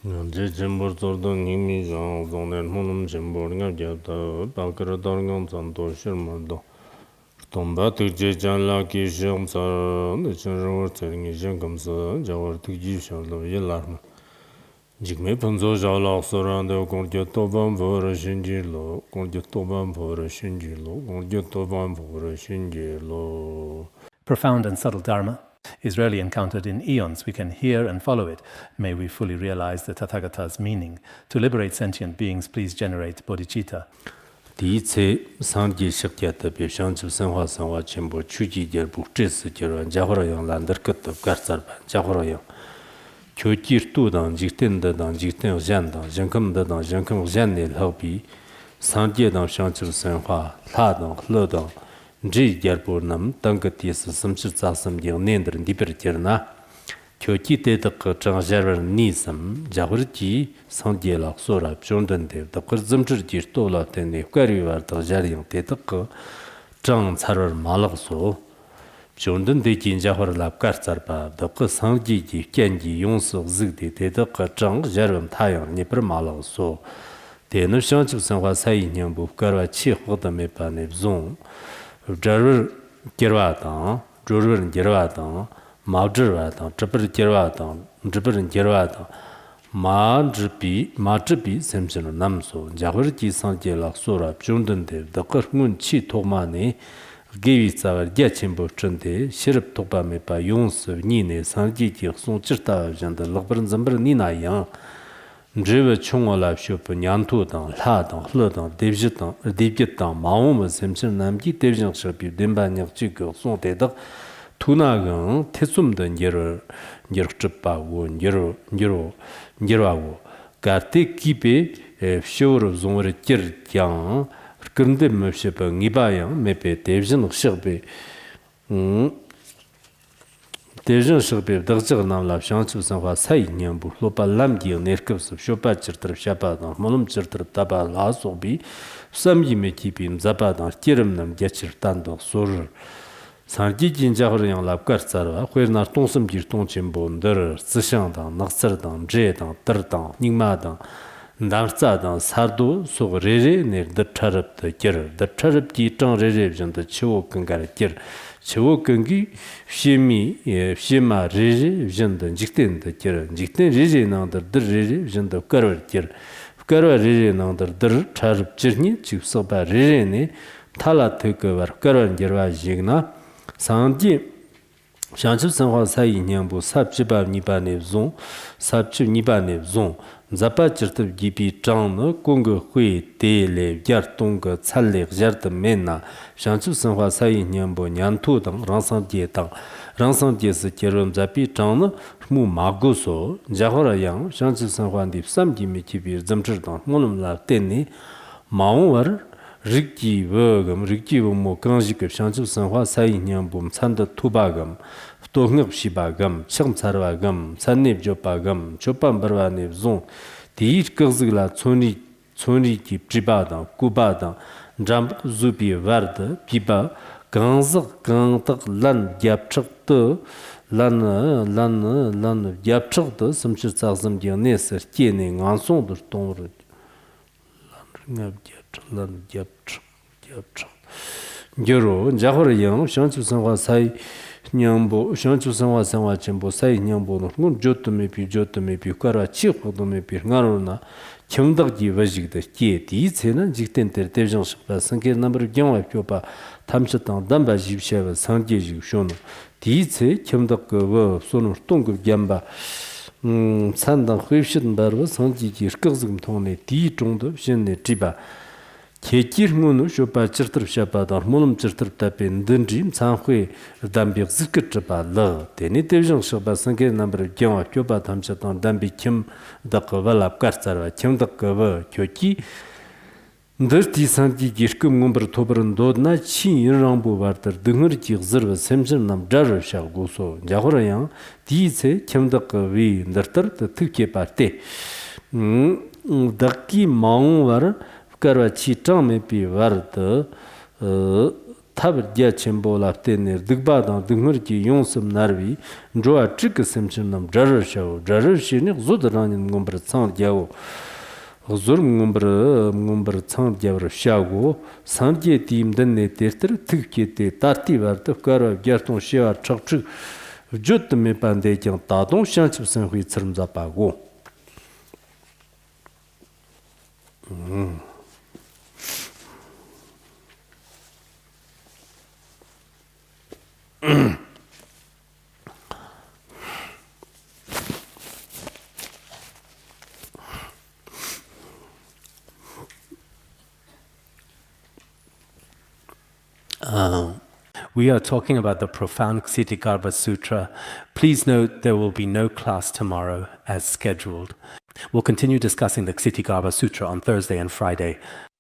제 점bor도 님이 정도는 혼음 점bor가 되다 바크라다는 전도 실물도 돈바 되제잖라 기시험서 저러 저기 점검서 저월 특지셔도 일라르 지금에 본조 자라서란데 공제 또반 보러 신지로 공제 또반 보러 신지로 공제 또반 보러 신지로 Profound and subtle Dharma is rarely encountered in eons. We can hear and follow it. May we fully realize the Tathagata's meaning. To liberate sentient beings, please generate bodhicitta. 디체 상기 식계의 비상주 생활 생활 전부 추지될 복제스처럼 자호로용 란더 것도 가르쳐 자호로용 교지르도당 직된다당 직된 잔다 정금다당 정금 잔일 허비 상계당 상주 생활 타당 흘러당 지결보남 땅끝에서 섬실자섬경 내들은 디베르티나 교지 때덕 정자르 니섬 자그르지 상계락 소라 존던데 덕거 점주지 또라테네 과리와르다 자리용 때덕 정차르 말락소 존던데 진자허를 랍가르자르바 덕거 상지지 겐지 용서 즈데 때덕 정자르 타양 니브르 말락소 대는 상주 생활 사이년 부가와 치호다메 바네 종 저를 결과다 저를 결과다 마저와다 저를 결과다 저를 결과다 마즈비 셈스는 남소 자거지 상제락 소라 존던데 더거문 치 토마네 게위사와 야침보 쩐데 시럽 독밤에 바 용스 니네 상지지 송치다 잔다 럭버는 점버 니나야 제베 총월랍 쇼프 냔토당 라당 흘러당 데비지당 데비겠당 마음을 셈슨 남기 데비정스럽이 덴반역 지고 송대덕 투나강 태숨던 예를 예르접바고 예로하고 가테 기베 쇼르 종을 찌르장 그런데 뭐셔버 니바양 메페 데비정 셔베 대전스럽게 덕적을 남랍 상추선과 사이년부 로발람기 내급습 쇼바처럼 샤바다 몰음처럼 다바 라소비 삼기메 기빔 자바다 기름남 개치르단도 소르 상기진자허랑 랍가르자라 회나 통섬기 통침본더 스샹다 낙서당 제당 더당 닝마당 남자당 사도 소레레 네르더차럽더 겨 더차럽기 정레레전더 치오 근가르 겨 치오 근기 시마 레레 전더 직된더 겨 직된 레레나더 드레레 전더 거르 겨 거르 레레나더 더 차럽 지니 치소바 레레네 탈라트거 거르 겨와 지그나 상지 상주 생활 사이년부 삽지바 니바네 종 삽지 니바네 종 자파처럼 기피 장의 공거 회의 대례 야동거 살례 자르드 메나 상주 생활 사이년부 냔토당 랑상디당 랑상디에서 결혼 자피 장의 무 마고소 자호라양 상주 생활디 삼기미 기비 점저당 몰음라 때니 마오워 릭지버 강지급 상주 생활 사이년부 찬더 투바금 도흥업시바금 청차르바금 산립조바금 조반버바네 종 디익거즈글라 촌리기 프리바다 쿠바다 잠 주비 와르드 피바 강적 강덕 란 yapchqto lan yapchqto ਸਮ치자즘 디네스 티네 nganson 동르 lan yapchq 여로 자호르영 상주성과 사이 냥보 상주성과 생활 전부 사이 냥보는 조트메피 과라 치호도메피 나로나 경덕지 버지기도 디체는 직된들 대정식과 성계 넘버 경화 표바 탐쳤던 담바집샤와 상계지 쇼노 디체 경덕거 손을 동급 겸바 산당 회식은 바로 성지지 흑흑금 통내 디 정도 신내 지바 계기르문을 쇼바처럼 샤바다 몰음처럼 답변 든짐 상회 담비 ዝቅ트바라 데니 대정 쇼바 상계 넘버 경화 교바 탐쳤던 담비 김 덕거발랍 가르자와 김덕거 교기 ndërti santi gishkum ngumbr tobrën dodna chi rambu vartër dëngër që zërve semsën nam djarë shak guso njahura yang di se kemdak vi ndërtër të tëkje parte dëki maung var karwa chi tang me pi var të Tabar Gya Chenpo Lap Tenir, Digba Dang Dingur Ki Yongsum Narvi, Joa Chik Simchim Nam Jarar Shao, Jarar Shinik Zudranin Gumber Tsang Gyao, Zur Gumber Tsang Gyawar Shago, Sangye Team Dene Tester, Tikete, Tarti Varta, Kara, Gerton Shia, Chakchuk, Jut Me Pande Kyang Tadon Shanchip San Hui Tsrum Zapago. We are talking about the profound Ksitigarbha Sutra. Please note there will be no class tomorrow as scheduled. We'll continue discussing the Ksitigarbha Sutra on Thursday and Friday.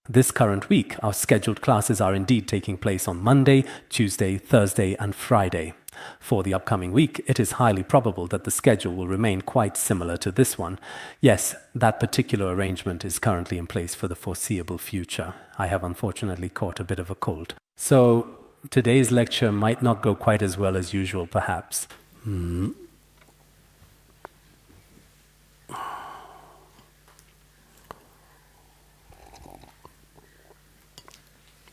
This current week, our scheduled classes are indeed taking place on Monday, Tuesday, Thursday, and Friday. For the upcoming week, it is highly probable that the schedule will remain quite similar to this one. Yes, that particular arrangement is currently in place for the foreseeable future. I have unfortunately caught a bit of a cold. So today's lecture might not go quite as well as usual, perhaps.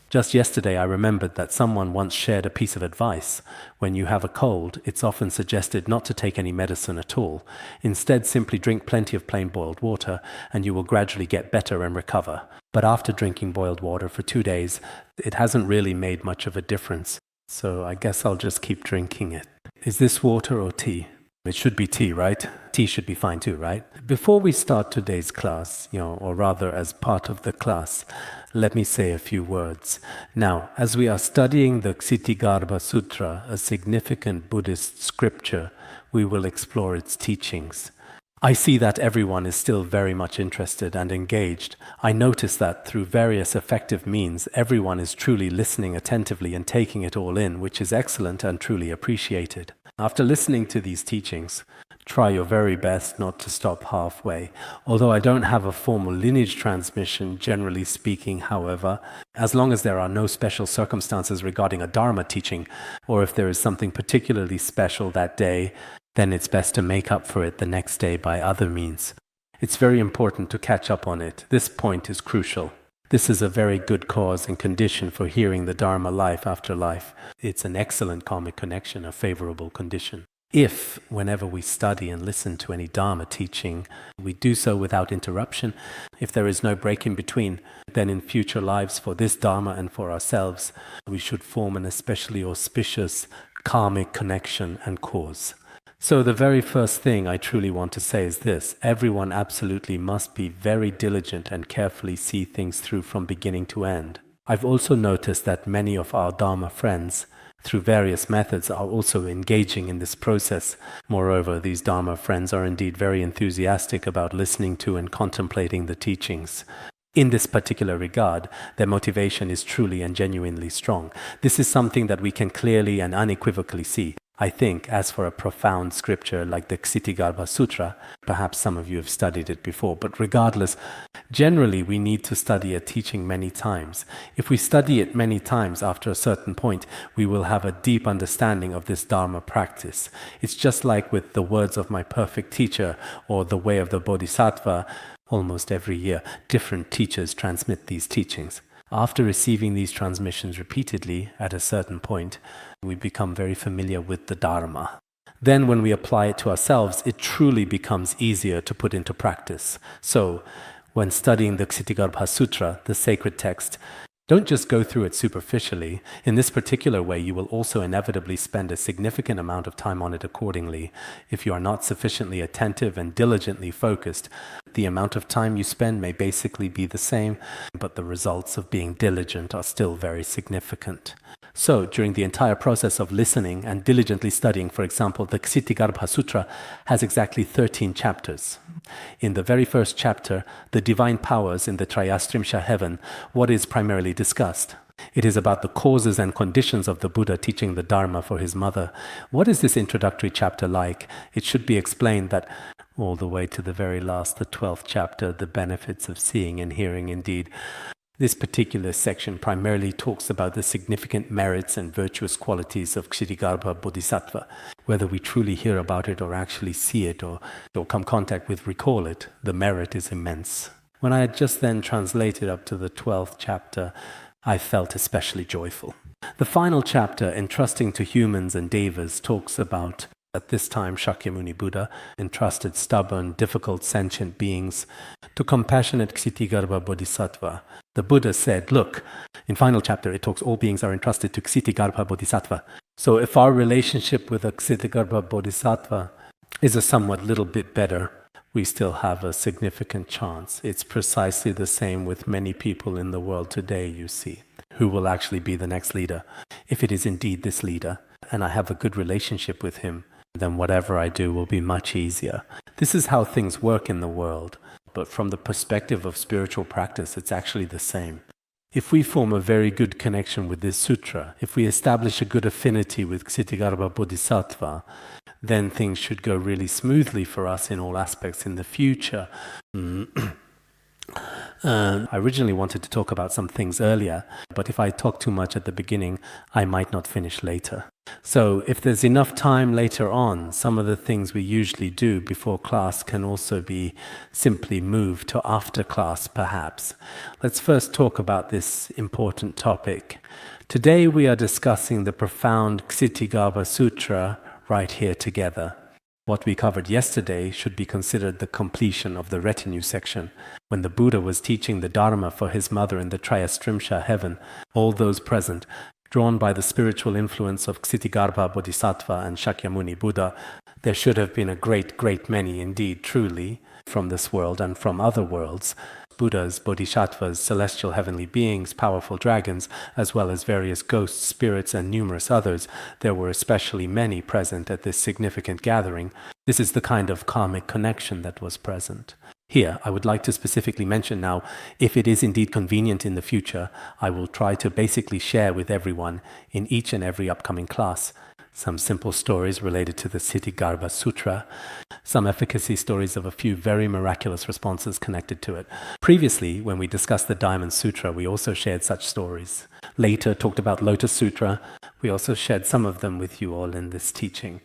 Just yesterday, I remembered that someone once shared a piece of advice. When you have a cold, it's often suggested not to take any medicine at all. Instead, simply drink plenty of plain boiled water, and you will gradually get better and recover. But after drinking boiled water for 2 days, it hasn't really made much of a difference. So I guess I'll just keep drinking it. Is this water or tea? It should be tea, right? Tea should be fine too, right? Before we start today's class, or rather as part of the class, let me say a few words. Now, as we are studying the Ksitigarbha Sutra, a significant Buddhist scripture, we will explore its teachings. I see that everyone is still very much interested and engaged. I notice that through various effective means, everyone is truly listening attentively and taking it all in, which is excellent and truly appreciated. After listening to these teachings, try your very best not to stop halfway. Although I don't have a formal lineage transmission, generally speaking, however, as long as there are no special circumstances regarding a Dharma teaching, or if there is something particularly special that day, then it's best to make up for it the next day by other means. It's very important to catch up on it. This point is crucial. This is a very good cause and condition for hearing the Dharma life after life. It's an excellent karmic connection, a favorable condition. If, whenever we study and listen to any Dharma teaching, we do so without interruption, if there is no break in between, then in future lives for this Dharma and for ourselves, we should form an especially auspicious karmic connection and cause. So the very first thing I truly want to say is this: everyone absolutely must be very diligent and carefully see things through from beginning to end. I've also noticed that many of our Dharma friends, through various methods, are also engaging in this process. Moreover, these Dharma friends are indeed very enthusiastic about listening to and contemplating the teachings. In this particular regard, their motivation is truly and genuinely strong. This is something that we can clearly and unequivocally see. I think, as for a profound scripture like the Ksitigarbha Sutra, perhaps some of you have studied it before, but regardless, generally we need to study a teaching many times. If we study it many times, after a certain point, we will have a deep understanding of this Dharma practice. It's just like with the words of my perfect teacher or the way of the Bodhisattva. Almost every year, different teachers transmit these teachings. After receiving these transmissions repeatedly, at a certain point, we become very familiar with the Dharma. Then when we apply it to ourselves, it truly becomes easier to put into practice. So, when studying the Ksitigarbha Sutra, the sacred text, don't just go through it superficially. In this particular way, you will also inevitably spend a significant amount of time on it accordingly. If you are not sufficiently attentive and diligently focused, the amount of time you spend may basically be the same, but the results of being diligent are still very significant. So, during the entire process of listening and diligently studying, for example, the Ksitigarbha Sutra has exactly 13 chapters. In the very first chapter, the divine powers in the Trayastrimsha heaven, what is primarily discussed? It is about the causes and conditions of the Buddha teaching the Dharma for his mother. What is this introductory chapter like? It should be explained that all the way to the very last, the 12th chapter, the benefits of seeing and hearing indeed. This particular section primarily talks about the significant merits and virtuous qualities of Ksitigarbha Bodhisattva. Whether we truly hear about it or actually see it or come contact with, recall it, the merit is immense. When I had just then translated up to the 12th chapter, I felt especially joyful. The final chapter, entrusting to humans and devas, talks about, at this time, Shakyamuni Buddha entrusted stubborn, difficult, sentient beings to compassionate Ksitigarbha Bodhisattva. The Buddha said, look, in final chapter it talks all beings are entrusted to Ksitigarbha Bodhisattva. So if our relationship with a Ksitigarbha Bodhisattva is a somewhat little bit better, we still have a significant chance. It's precisely the same with many people in the world today, you see, who will actually be the next leader. If it is indeed this leader, and I have a good relationship with him, then whatever I do will be much easier. This is how things work in the world, but from the perspective of spiritual practice, it's actually the same. If we form a very good connection with this sutra, if we establish a good affinity with Ksitigarbha Bodhisattva, then things should go really smoothly for us in all aspects in the future. I originally wanted to talk about some things earlier, but if I talk too much at the beginning, I might not finish later. So if there's enough time later on, some of the things we usually do before class can also be simply moved to after class, perhaps. Let's first talk about this important topic. Today we are discussing the profound Ksitigarbha Sutra right here together. What we covered yesterday should be considered the completion of the retinue section. When the Buddha was teaching the Dharma for his mother in the Trayastrimsha heaven, all those present, drawn by the spiritual influence of Ksitigarbha Bodhisattva and Shakyamuni Buddha, there should have been a great many indeed, truly, from this world and from other worlds, Buddhas, Bodhisattvas, celestial heavenly beings, powerful dragons, as well as various ghosts, spirits, and numerous others. There were especially many present at this significant gathering. This is the kind of karmic connection that was present. Here, I would like to specifically mention now, if it is indeed convenient in the future, I will try to basically share with everyone in each and every upcoming class some simple stories related to the Ksitigarbha Sutra, some efficacy stories of a few very miraculous responses connected to it. Previously, when we discussed the Diamond Sutra, we also shared such stories. Later, talked about Lotus Sutra. We also shared some of them with you all in this teaching.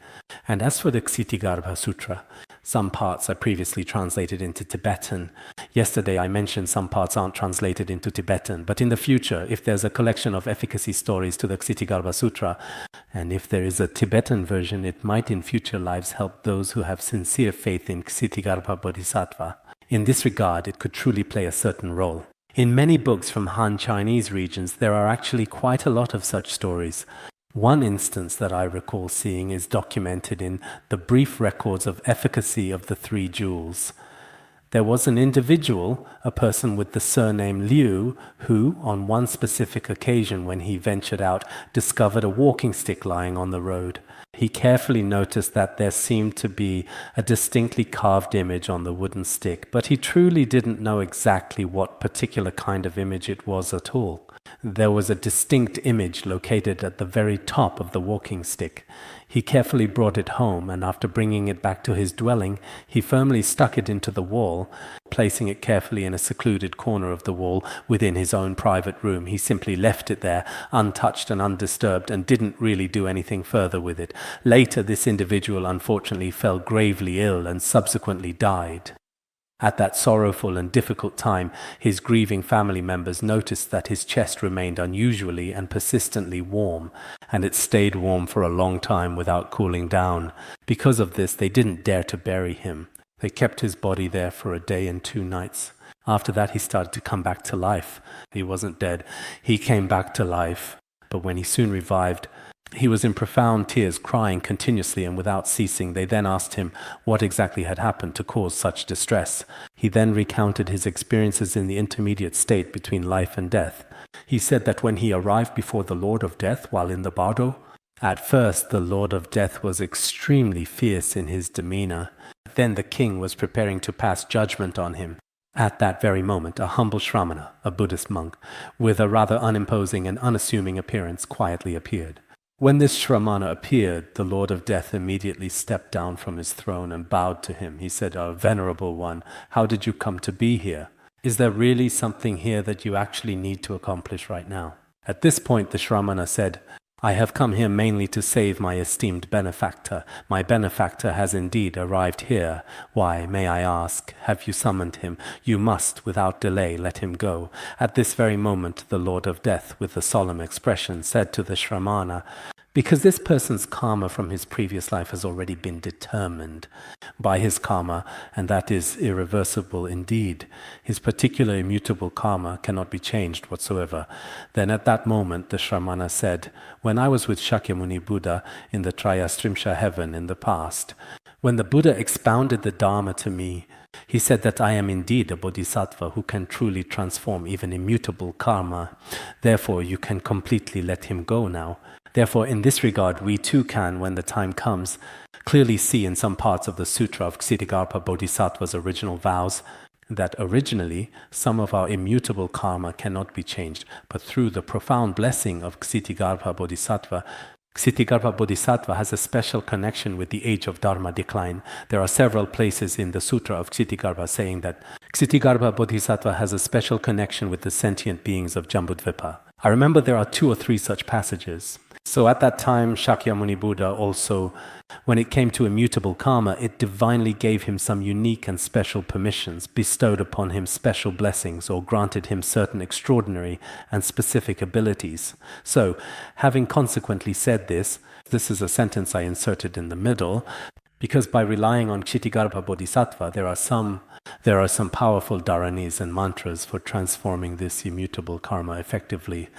And as for the Ksitigarbha Sutra, some parts I previously translated into Tibetan. Yesterday I mentioned some parts aren't translated into Tibetan, but in the future, if there's a collection of efficacy stories to the Ksitigarbha Sutra, and if there is a Tibetan version, it might in future lives help those who have sincere faith in Ksitigarbha Bodhisattva. In this regard, it could truly play a certain role. In many books from Han Chinese regions, there are actually quite a lot of such stories. One instance that I recall seeing is documented in the brief records of efficacy of the 3 jewels. There was an individual, a person with the surname Liu, who, on one specific occasion when he ventured out, discovered a walking stick lying on the road. He carefully noticed that there seemed to be a distinctly carved image on the wooden stick, but he truly didn't know exactly what particular kind of image it was at all. There was a distinct image located at the very top of the walking stick. He carefully brought it home, and after bringing it back to his dwelling, he firmly stuck it into the wall, placing it carefully in a secluded corner of the wall within his own private room. He simply left it there, untouched and undisturbed, and didn't really do anything further with it. Later, this individual unfortunately fell gravely ill and subsequently died. At that sorrowful and difficult time, his grieving family members noticed that his chest remained unusually and persistently warm, and it stayed warm for a long time without cooling down. Because of this, they didn't dare to bury him. They kept his body there for a day and 2 nights. After that, he started to come back to life. He wasn't dead. He came back to life. But when he soon revived, he was in profound tears, crying continuously and without ceasing. They then asked him what exactly had happened to cause such distress. He then recounted his experiences in the intermediate state between life and death. He said that when he arrived before the Lord of Death while in the bardo, at first the Lord of Death was extremely fierce in his demeanor. Then the king was preparing to pass judgment on him. At that very moment, a humble Shramana, a Buddhist monk, with a rather unimposing and unassuming appearance, quietly appeared. When this Shramana appeared, the Lord of Death immediately stepped down from his throne and bowed to him. He said, "O Venerable One, how did you come to be here?" Is there really something here that you actually need to accomplish right now? At this point, the Shramana said, I have come here mainly to save my esteemed benefactor. My benefactor has indeed arrived here. Why, may I ask, have you summoned him? You must, without delay, let him go. At this very moment, the Lord of Death, with a solemn expression, said to the Shramana, because this person's karma from his previous life has already been determined by his karma, and that is irreversible indeed. His particular immutable karma cannot be changed whatsoever. Then at that moment the Shramana said, when I was with Shakyamuni Buddha in the Trayastrimsha heaven in the past, when the Buddha expounded the Dharma to me, he said that I am indeed a bodhisattva who can truly transform even immutable karma. Therefore you can completely let him go now. Therefore, in this regard, we too can, when the time comes, clearly see in some parts of the Sutra of Ksitigarbha Bodhisattva's original vows that originally some of our immutable karma cannot be changed, but through the profound blessing of Ksitigarbha Bodhisattva, Ksitigarbha Bodhisattva has a special connection with the age of Dharma decline. There are several places in the Sutra of Ksitigarbha saying that Ksitigarbha Bodhisattva has a special connection with the sentient beings of Jambudvipa. I remember there are 2 or 3 such passages. So at that time, Shakyamuni Buddha also, when it came to immutable karma, it divinely gave him some unique and special permissions, bestowed upon him special blessings, or granted him certain extraordinary and specific abilities. So, having consequently said this is a sentence I inserted in the middle, because by relying on Ksitigarbha Bodhisattva, there are some powerful dharanis and mantras for transforming this immutable karma effectively.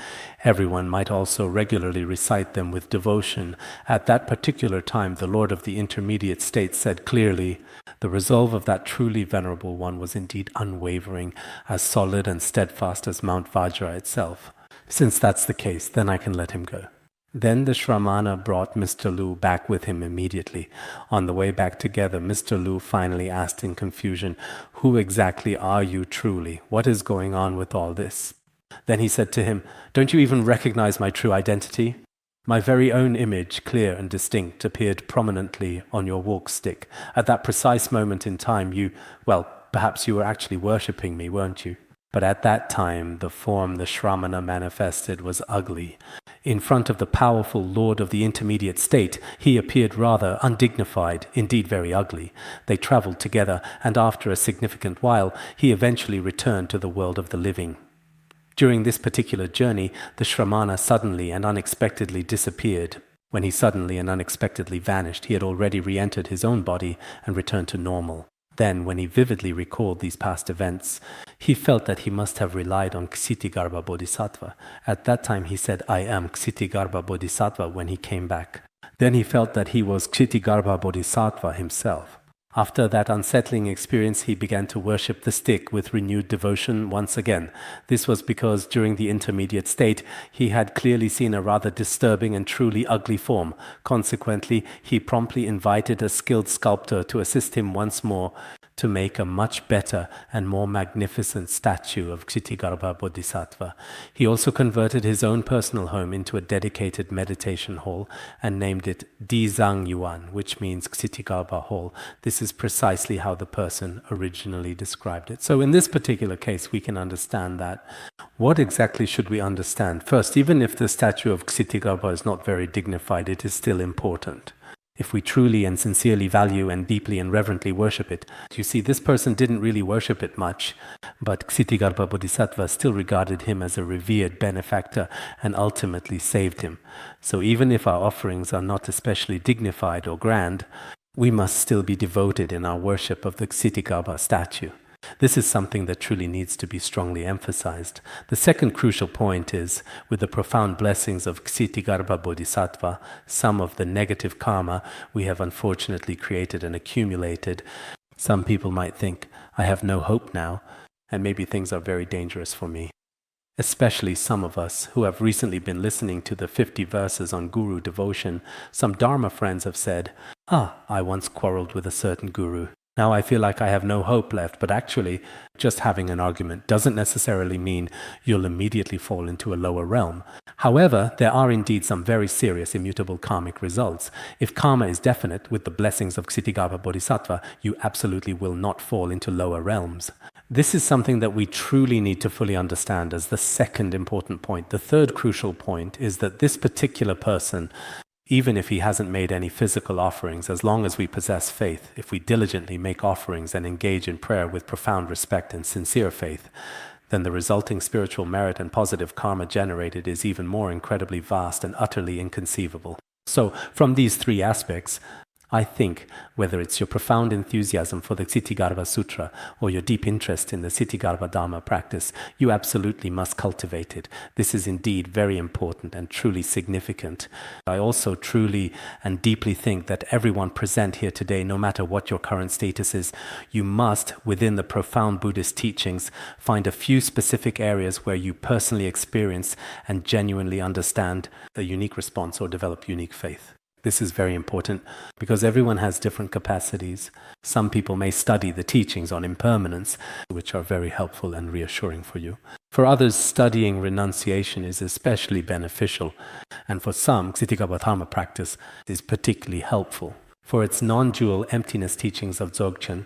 Everyone might also regularly recite them with devotion. At that particular time, the Lord of the intermediate state said clearly, the resolve of that truly venerable one was indeed unwavering, as solid and steadfast as Mount Vajra itself. Since that's the case, then I can let him go. Then the Shramana brought Mr. Lu back with him immediately. On the way back together, Mr. Lu finally asked in confusion, who exactly are you truly? What is going on with all this? Then he said to him, don't you even recognize my true identity? My very own image, clear and distinct, appeared prominently on your walk stick. At that precise moment in time, perhaps you were actually worshipping me, weren't you? But at that time, the form the Shramana manifested was ugly. In front of the powerful Lord of the intermediate state, he appeared rather undignified, indeed very ugly. They traveled together, and after a significant while, he eventually returned to the world of the living. During this particular journey, the Shramana suddenly and unexpectedly disappeared. When he suddenly and unexpectedly vanished, he had already re-entered his own body and returned to normal. Then, when he vividly recalled these past events, he felt that he must have relied on Ksitigarbha Bodhisattva. At that time he said, I am Ksitigarbha Bodhisattva when he came back. Then he felt that he was Ksitigarbha Bodhisattva himself. After that unsettling experience, he began to worship the stick with renewed devotion once again. This was because during the intermediate state, he had clearly seen a rather disturbing and truly ugly form. Consequently, he promptly invited a skilled sculptor to assist him once more to make a much better and more magnificent statue of Ksitigarbha Bodhisattva. He also converted his own personal home into a dedicated meditation hall and named it Dizang Yuan, which means Ksitigarbha Hall. This is precisely how the person originally described it. So in this particular case, we can understand that. What exactly should we understand? First, even if the statue of Ksitigarbha is not very dignified, it is still important. If we truly and sincerely value and deeply and reverently worship it. You see, this person didn't really worship it much, but Ksitigarbha Bodhisattva still regarded him as a revered benefactor and ultimately saved him. So even if our offerings are not especially dignified or grand, we must still be devoted in our worship of the Ksitigarbha statue. This is something that truly needs to be strongly emphasized. The second crucial point is, with the profound blessings of Ksitigarbha Bodhisattva, some of the negative karma we have unfortunately created and accumulated, some people might think, I have no hope now, and maybe things are very dangerous for me. Especially some of us who have recently been listening to the 50 verses on guru devotion, some Dharma friends have said, I once quarreled with a certain guru. Now I feel like I have no hope left, but actually, just having an argument doesn't necessarily mean you'll immediately fall into a lower realm. However, there are indeed some very serious immutable karmic results. If karma is definite with the blessings of Ksitigarbha Bodhisattva, you absolutely will not fall into lower realms. This is something that we truly need to fully understand as the second important point. The third crucial point is that this particular person, even if he hasn't made any physical offerings, as long as we possess faith, if we diligently make offerings and engage in prayer with profound respect and sincere faith, then the resulting spiritual merit and positive karma generated is even more incredibly vast and utterly inconceivable. So, from these three aspects, I think whether it's your profound enthusiasm for the Ksitigarbha Sutra or your deep interest in the Ksitigarbha Dharma practice, you absolutely must cultivate it. This is indeed very important and truly significant. I also truly and deeply think that everyone present here today, no matter what your current status is, you must, within the profound Buddhist teachings, find a few specific areas where you personally experience and genuinely understand a unique response or develop unique faith. This is very important because everyone has different capacities. Some people may study the teachings on impermanence, which are very helpful and reassuring for you. For others, studying renunciation is especially beneficial, and for some, Ksitigarbha Dharma practice is particularly helpful. For its non-dual emptiness teachings of Dzogchen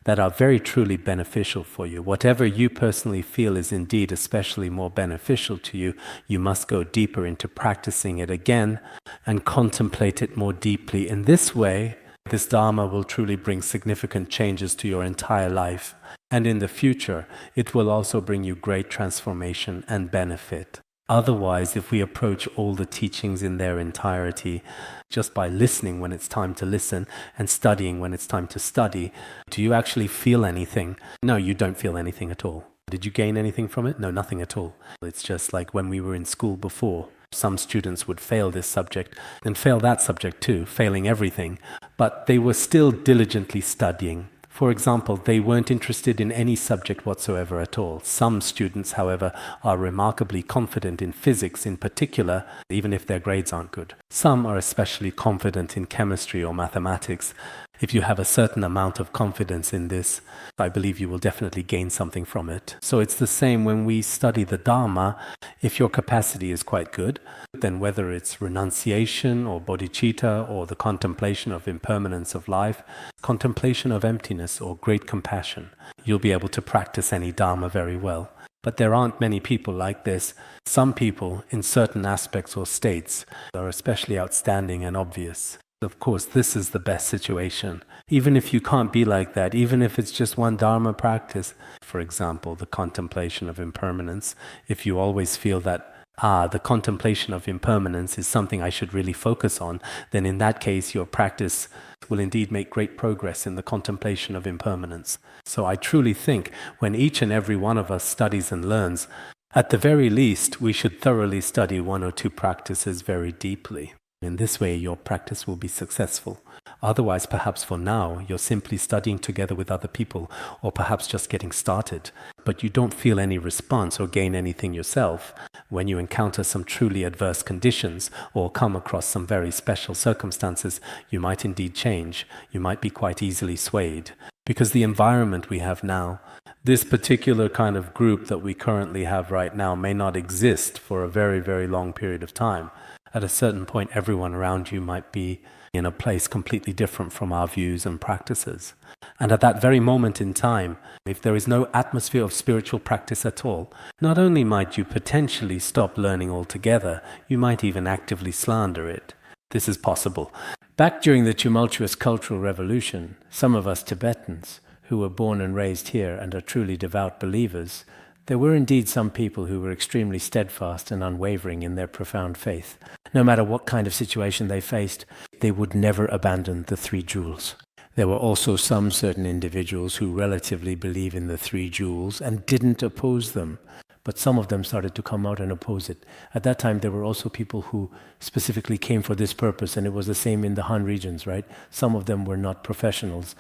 that are very truly beneficial for you. Whatever you personally feel is indeed especially more beneficial to you, you must go deeper into practicing it again and contemplate it more deeply. In this way, this Dharma will truly bring significant changes to your entire life. And in the future, it will also bring you great transformation and benefit. Otherwise, if we approach all the teachings in their entirety just by listening when it's time to listen and studying when it's time to study, do you actually feel anything? No, you don't feel anything at all. Did you gain anything from it? No, nothing at all. It's just like when we were in school before. Some students would fail this subject and fail that subject too, failing everything, but they were still diligently studying. For example, they weren't interested in any subject whatsoever at all. Some students, however, are remarkably confident in physics in particular, even if their grades aren't good. Some are especially confident in chemistry or mathematics. If you have a certain amount of confidence in this, I believe you will definitely gain something from it. So it's the same when we study the Dharma. If your capacity is quite good, then whether it's renunciation or bodhicitta or the contemplation of impermanence of life, contemplation of emptiness or great compassion, you'll be able to practice any Dharma very well. But there aren't many people like this. Some people in certain aspects or states are especially outstanding and obvious. Of course, this is the best situation. Even if you can't be like that, even if it's just one Dharma practice, for example, the contemplation of impermanence, if you always feel that, the contemplation of impermanence is something I should really focus on, then in that case, your practice will indeed make great progress in the contemplation of impermanence. So I truly think when each and every one of us studies and learns, at the very least, we should thoroughly study one or two practices very deeply. In this way, your practice will be successful. Otherwise, perhaps for now, you're simply studying together with other people, or perhaps just getting started, but you don't feel any response or gain anything yourself. When you encounter some truly adverse conditions or come across some very special circumstances, you might indeed change. You might be quite easily swayed. Because the environment we have now, this particular kind of group that we currently have right now may not exist for a very, very long period of time. At a certain point, everyone around you might be in a place completely different from our views and practices. And at that very moment in time, if there is no atmosphere of spiritual practice at all, not only might you potentially stop learning altogether, you might even actively slander it. This is possible. Back during the tumultuous Cultural Revolution, some of us Tibetans, who were born and raised here and are truly devout believers, there were indeed some people who were extremely steadfast and unwavering in their profound faith. No matter what kind of situation they faced, they would never abandon the three jewels. There were also some certain individuals who relatively believe in the three jewels and didn't oppose them, but some of them started to come out and oppose it. At that time, there were also people who specifically came for this purpose, and it was the same in the Han regions, right? Some of them were not professionals,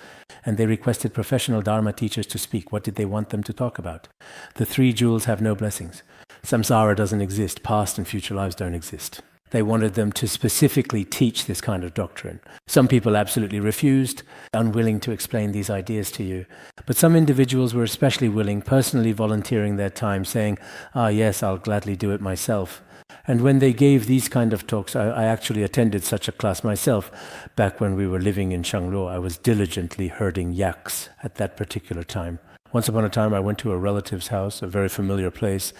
and they requested professional Dharma teachers to speak. What did they want them to talk about? The three jewels have no blessings. Samsara doesn't exist. Past and future lives don't exist. They wanted them to specifically teach this kind of doctrine. Some people absolutely refused, unwilling to explain these ideas to you. But some individuals were especially willing, personally volunteering their time, saying, yes, I'll gladly do it myself. And when they gave these kind of talks, I actually attended such a class myself. Back when we were living in Shanglo, I was diligently herding yaks at that particular time. Once upon a time, I went to a relative's house, a very familiar place.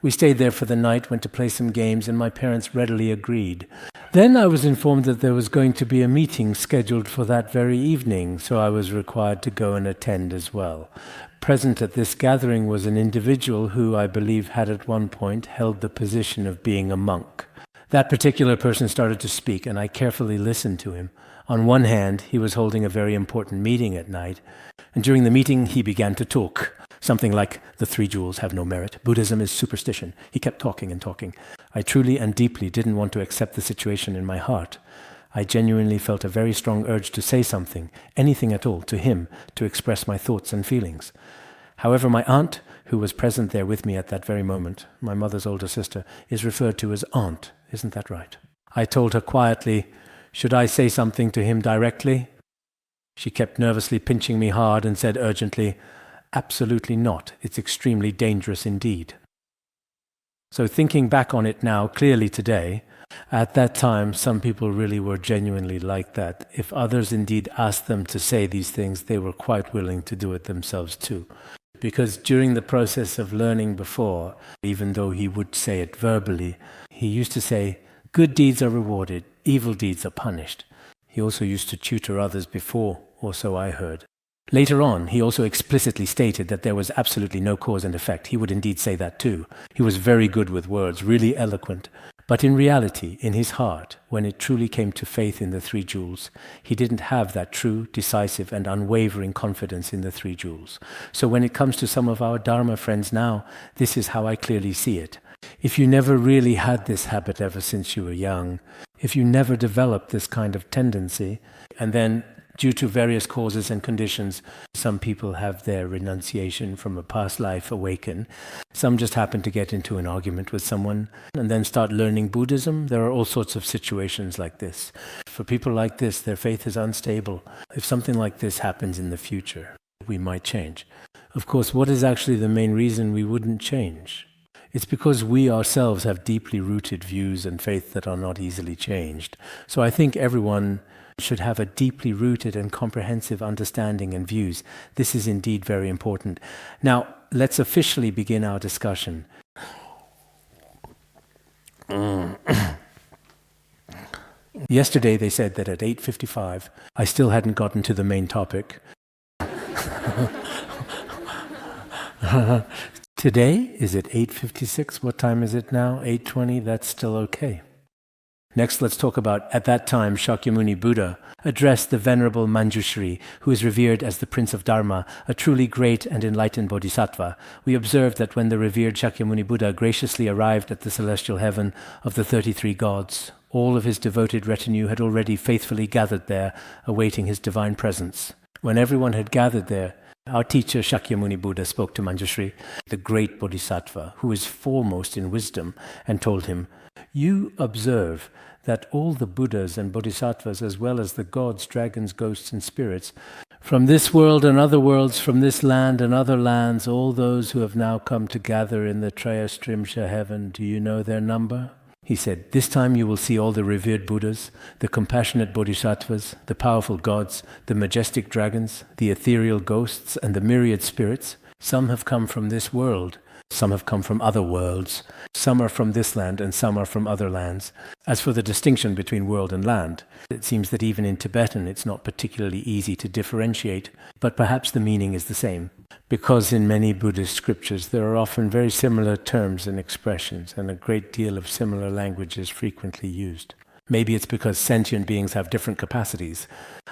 We stayed there for the night, went to play some games, and my parents readily agreed. Then I was informed that there was going to be a meeting scheduled for that very evening, so I was required to go and attend as well. Present at this gathering was an individual who, I believe, had at one point held the position of being a monk. That particular person started to speak, and I carefully listened to him. On one hand, he was holding a very important meeting at night, and during the meeting he began to talk. Something like, the three jewels have no merit, Buddhism is superstition. He kept talking and talking. I truly and deeply didn't want to accept the situation in my heart. I genuinely felt a very strong urge to say something, anything at all, to him, to express my thoughts and feelings. However, my aunt, who was present there with me at that very moment, my mother's older sister, is referred to as aunt. Isn't that right? I told her quietly, should I say something to him directly? She kept nervously pinching me hard and said urgently, absolutely not. It's extremely dangerous indeed. So thinking back on it now, clearly today, at that time some people really were genuinely like that. If others indeed asked them to say these things, they were quite willing to do it themselves too. Because during the process of learning before, even though he would say it verbally, he used to say, good deeds are rewarded, evil deeds are punished. He also used to tutor others before, or so I heard. Later on, he also explicitly stated that there was absolutely no cause and effect. He would indeed say that too. He was very good with words, really eloquent. But in reality, in his heart, when it truly came to faith in the three jewels, he didn't have that true, decisive and unwavering confidence in the three jewels. So when it comes to some of our Dharma friends now, this is how I clearly see it. If you never really had this habit ever since you were young, if you never developed this kind of tendency, and then due to various causes and conditions, some people have their renunciation from a past life awaken. Some just happen to get into an argument with someone and then start learning Buddhism. There are all sorts of situations like this. For people like this, their faith is unstable. If something like this happens in the future, we might change. Of course, what is actually the main reason we wouldn't change? It's because we ourselves have deeply rooted views and faith that are not easily changed. So I think everyone should have a deeply rooted and comprehensive understanding and views. This is indeed very important. Now, let's officially begin our discussion. Yesterday they said that at 8:55 I still hadn't gotten to the main topic. Today, is it 8:56? What time is it now? 8:20? That's still okay. Next, let's talk about, at that time, Shakyamuni Buddha addressed the Venerable Manjushri, who is revered as the Prince of Dharma, a truly great and enlightened Bodhisattva. We observed that when the revered Shakyamuni Buddha graciously arrived at the celestial heaven of the 33 gods, all of his devoted retinue had already faithfully gathered there, awaiting his divine presence. When everyone had gathered there, our teacher Shakyamuni Buddha spoke to Manjushri, the great Bodhisattva, who is foremost in wisdom, and told him, you observe that all the Buddhas and Bodhisattvas, as well as the gods, dragons, ghosts, and spirits, from this world and other worlds, from this land and other lands, all those who have now come to gather in the Trayastrimsha heaven, do you know their number? He said, this time you will see all the revered Buddhas, the compassionate Bodhisattvas, the powerful gods, the majestic dragons, the ethereal ghosts, and the myriad spirits. Some have come from this world. Some have come from other worlds. Some are from this land and some are from other lands. As for the distinction between world and land, it seems that even in Tibetan it's not particularly easy to differentiate, but perhaps the meaning is the same. Because in many Buddhist scriptures there are often very similar terms and expressions, and a great deal of similar language is frequently used. Maybe it's because sentient beings have different capacities.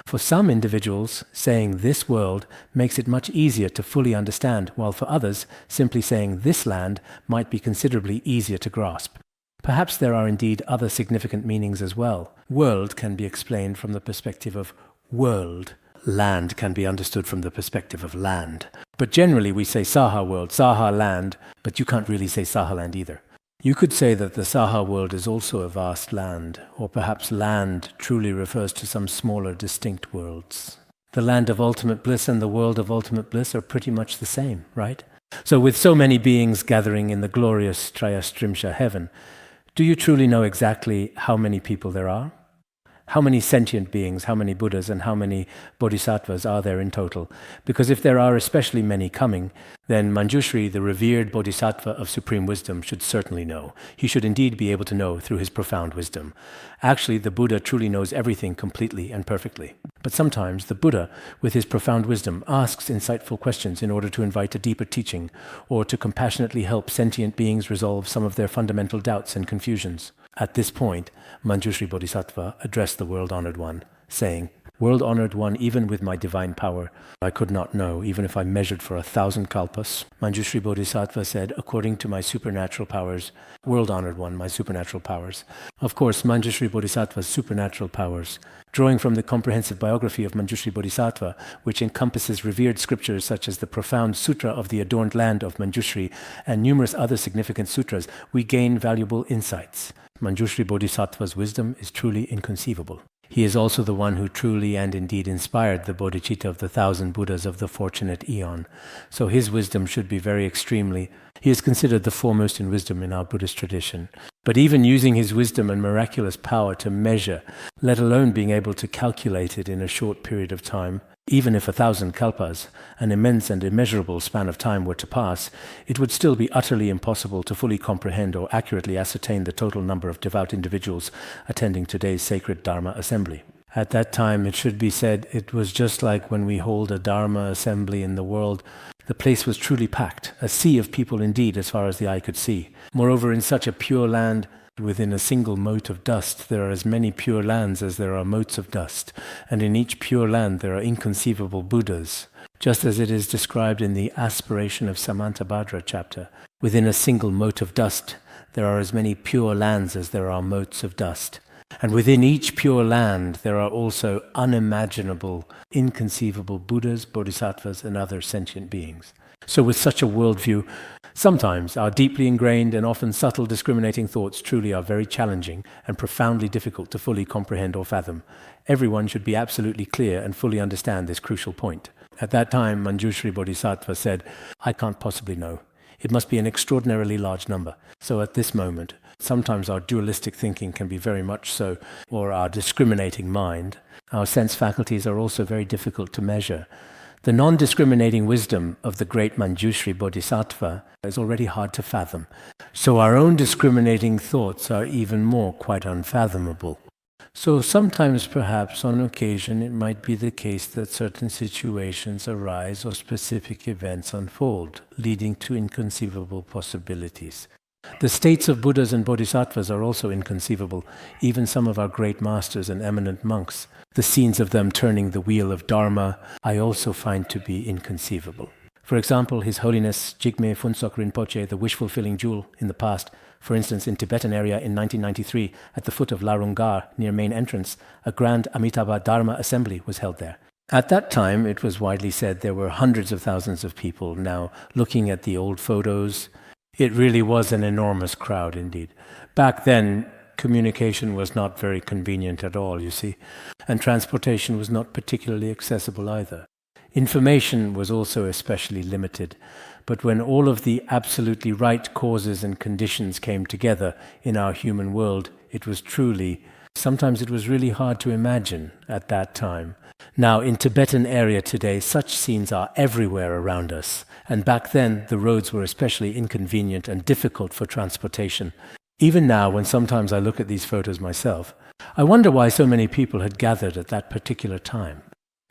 For some individuals, saying this world makes it much easier to fully understand, while for others, simply saying this land might be considerably easier to grasp. Perhaps there are indeed other significant meanings as well. World can be explained from the perspective of world. Land can be understood from the perspective of land. But generally we say Saha world, Saha land, but you can't really say Saha land either. You could say that the Saha world is also a vast land, or perhaps land truly refers to some smaller distinct worlds. The land of ultimate bliss and the world of ultimate bliss are pretty much the same, right? So with so many beings gathering in the glorious Trayastrimsha heaven, do you truly know exactly how many people there are? how many sentient beings, how many Buddhas, and how many Bodhisattvas are there in total? Because if there are especially many coming, then Manjushri, the revered Bodhisattva of supreme wisdom, should certainly know. He should indeed be able to know through his profound wisdom. Actually, the Buddha truly knows everything completely and perfectly. But sometimes the Buddha, with his profound wisdom, asks insightful questions in order to invite a deeper teaching, or to compassionately help sentient beings resolve some of their fundamental doubts and confusions. At this point, Manjushri Bodhisattva addressed the World-Honored One, saying, "World-Honored One, even with my divine power, I could not know, even if I measured for 1,000 kalpas." Manjushri Bodhisattva said, "According to my supernatural powers, World-Honored One, my supernatural powers." Of course, Manjushri Bodhisattva's supernatural powers, drawing from the comprehensive biography of Manjushri Bodhisattva, which encompasses revered scriptures such as the profound Sutra of the Adorned Land of Manjushri and numerous other significant sutras, we gain valuable insights. Manjushri Bodhisattva's wisdom is truly inconceivable. He is also the one who truly and indeed inspired the bodhicitta of the 1,000 Buddhas of the fortunate eon. So his wisdom should be very extremely. He is considered the foremost in wisdom in our Buddhist tradition. But even using his wisdom and miraculous power to measure, let alone being able to calculate it in a short period of time, even if 1,000 kalpas, an immense and immeasurable span of time, were to pass, it would still be utterly impossible to fully comprehend or accurately ascertain the total number of devout individuals attending today's sacred Dharma assembly. At that time, it should be said, it was just like when we hold a Dharma assembly in the world. The place was truly packed, a sea of people indeed as far as the eye could see. Moreover, in such a pure land, within a single mote of dust, there are as many pure lands as there are motes of dust, and in each pure land there are inconceivable Buddhas. Just as it is described in the Aspiration of Samantabhadra chapter, within a single mote of dust there are as many pure lands as there are motes of dust. And within each pure land there are also unimaginable, inconceivable Buddhas, Bodhisattvas, and other sentient beings. So with such a worldview, sometimes our deeply ingrained and often subtle discriminating thoughts truly are very challenging and profoundly difficult to fully comprehend or fathom. Everyone should be absolutely clear and fully understand this crucial point. At that time, Manjushri Bodhisattva said, "I can't possibly know. It must be an extraordinarily large number." So at this moment, sometimes our dualistic thinking can be very much so, or our discriminating mind. Our sense faculties are also very difficult to measure. The non-discriminating wisdom of the great Manjushri Bodhisattva is already hard to fathom. So our own discriminating thoughts are even more quite unfathomable. So sometimes, perhaps, on occasion, it might be the case that certain situations arise or specific events unfold, leading to inconceivable possibilities. The states of Buddhas and Bodhisattvas are also inconceivable, even some of our great masters and eminent monks. The scenes of them turning the wheel of Dharma I also find to be inconceivable. For example, His Holiness Jigme Phuntsok Rinpoche, the wish-fulfilling jewel in the past, for instance, in Tibetan area in 1993, at the foot of Larungar, near main entrance, a grand Amitabha Dharma assembly was held there. At that time, it was widely said there were hundreds of thousands of people. Now, looking at the old photos, it really was an enormous crowd indeed. Back then, communication was not very convenient at all, you see, and transportation was not particularly accessible either. Information was also especially limited, but when all of the absolutely right causes and conditions came together in our human world, it was truly, sometimes it was really hard to imagine at that time. Now, in Tibetan area today, such scenes are everywhere around us, and back then the roads were especially inconvenient and difficult for transportation. Even now, when sometimes I look at these photos myself, I wonder why so many people had gathered at that particular time.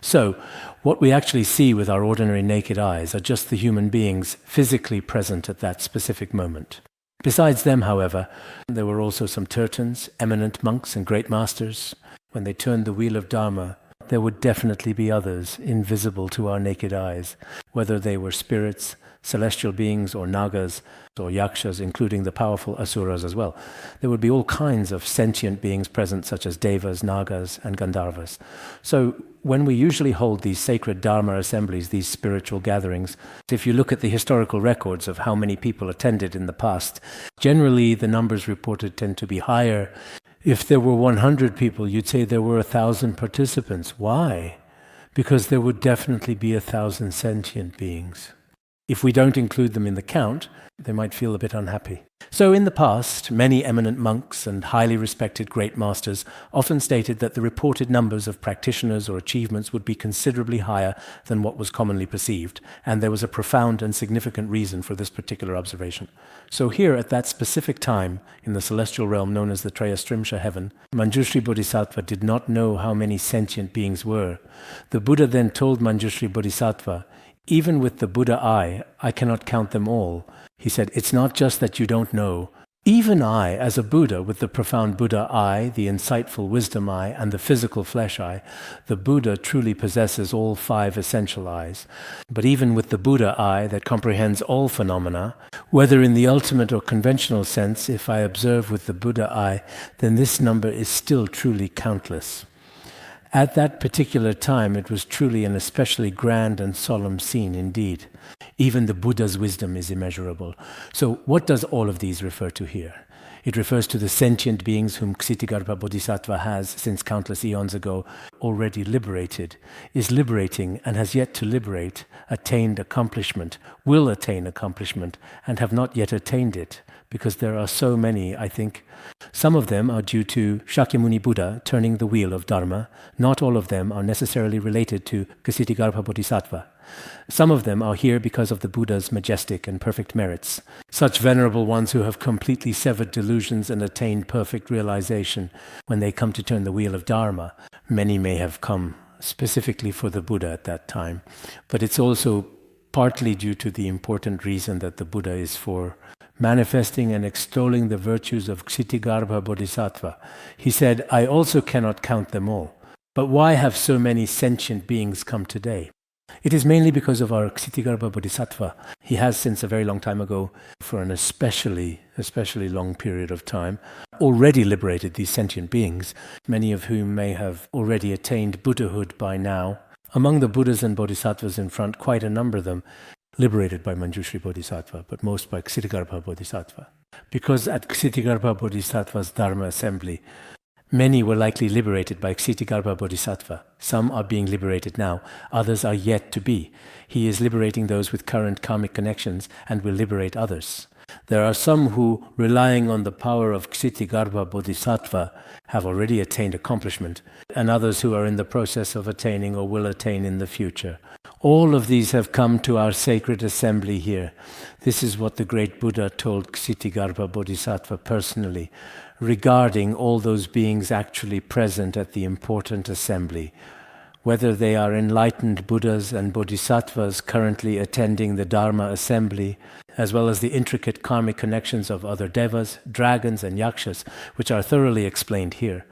So, what we actually see with our ordinary naked eyes are just the human beings physically present at that specific moment. Besides them, however, there were also some tertons, eminent monks and great masters. When they turned the wheel of Dharma, there would definitely be others invisible to our naked eyes, whether they were spirits, celestial beings, or nagas, or yakshas, including the powerful asuras as well. There would be all kinds of sentient beings present, such as devas, nagas, and gandharvas. So when we usually hold these sacred Dharma assemblies, these spiritual gatherings, if you look at the historical records of how many people attended in the past, generally the numbers reported tend to be higher. If there were 100 people, you'd say there were 1,000 participants. Why? Because there would definitely be 1,000 sentient beings. If we don't include them in the count, they might feel a bit unhappy. So in the past, many eminent monks and highly respected great masters often stated that the reported numbers of practitioners or achievements would be considerably higher than what was commonly perceived, and there was a profound and significant reason for this particular observation. So here, at that specific time, in the celestial realm known as the Trayastrimsha heaven, Manjushri Bodhisattva did not know how many sentient beings were. The Buddha then told Manjushri Bodhisattva, "Even with the Buddha eye, I cannot count them all." He said, "It's not just that you don't know. Even I, as a Buddha, with the profound Buddha eye, the insightful wisdom eye, and the physical flesh eye, the Buddha truly possesses all 5 essential eyes. But even with the Buddha eye that comprehends all phenomena, whether in the ultimate or conventional sense, if I observe with the Buddha eye, then this number is still truly countless." At that particular time, it was truly an especially grand and solemn scene indeed. Even the Buddha's wisdom is immeasurable. So what does all of these refer to here? It refers to the sentient beings whom Ksitigarbha Bodhisattva has, since countless eons ago, already liberated, is liberating and has yet to liberate, attained accomplishment, will attain accomplishment, and have not yet attained it, because there are so many, I think. Some of them are due to Shakyamuni Buddha turning the wheel of Dharma. Not all of them are necessarily related to Ksitigarbha Bodhisattva. Some of them are here because of the Buddha's majestic and perfect merits. Such venerable ones who have completely severed delusions and attained perfect realization when they come to turn the wheel of Dharma. Many may have come specifically for the Buddha at that time, but it's also partly due to the important reason that the Buddha is for manifesting and extolling the virtues of Ksitigarbha Bodhisattva. He said, "I also cannot count them all. But why have so many sentient beings come today? It is mainly because of our Ksitigarbha Bodhisattva. He has, since a very long time ago, for an especially long period of time, already liberated these sentient beings, many of whom may have already attained Buddhahood by now. Among the Buddhas and Bodhisattvas in front, quite a number of them liberated by Manjushri Bodhisattva, but most by Ksitigarbha Bodhisattva. Because at Ksitigarbha Bodhisattva's Dharma assembly, many were likely liberated by Ksitigarbha Bodhisattva. Some are being liberated now, others are yet to be. He is liberating those with current karmic connections and will liberate others. There are some who, relying on the power of Ksitigarbha Bodhisattva, have already attained accomplishment, and others who are in the process of attaining or will attain in the future. All of these have come to our sacred assembly here. This is what the great Buddha told Ksitigarbha Bodhisattva personally, regarding all those beings actually present at the important assembly. Whether they are enlightened Buddhas and Bodhisattvas currently attending the Dharma assembly, as well as the intricate karmic connections of other devas, dragons and yakshas, which are thoroughly explained here.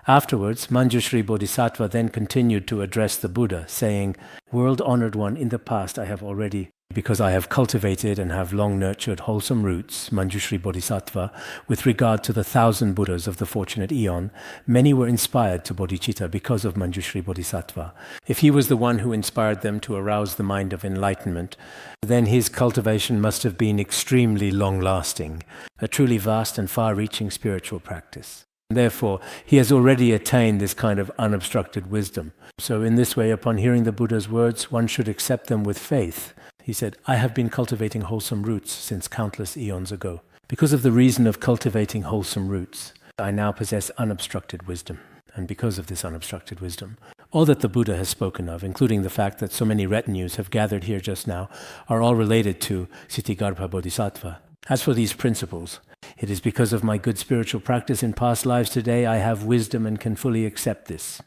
Afterwards, Manjushri Bodhisattva then continued to address the Buddha, saying, "World-honored one, in the past I have already, because I have cultivated and have long nurtured wholesome roots, Manjushri Bodhisattva, with regard to the 1,000 Buddhas of the fortunate eon, many were inspired to bodhicitta because of Manjushri Bodhisattva. If he was the one who inspired them to arouse the mind of enlightenment, then his cultivation must have been extremely long-lasting, a truly vast and far-reaching spiritual practice. Therefore, he has already attained this kind of unobstructed wisdom. So in this way, upon hearing the Buddha's words, one should accept them with faith." He said, "I have been cultivating wholesome roots since countless eons ago. Because of the reason of cultivating wholesome roots, I now possess unobstructed wisdom. And because of this unobstructed wisdom, all that the Buddha has spoken of, including the fact that so many retinues have gathered here just now, are all related to Ksitigarbha Bodhisattva. As for these principles, it is because of my good spiritual practice in past lives today I have wisdom and can fully accept this.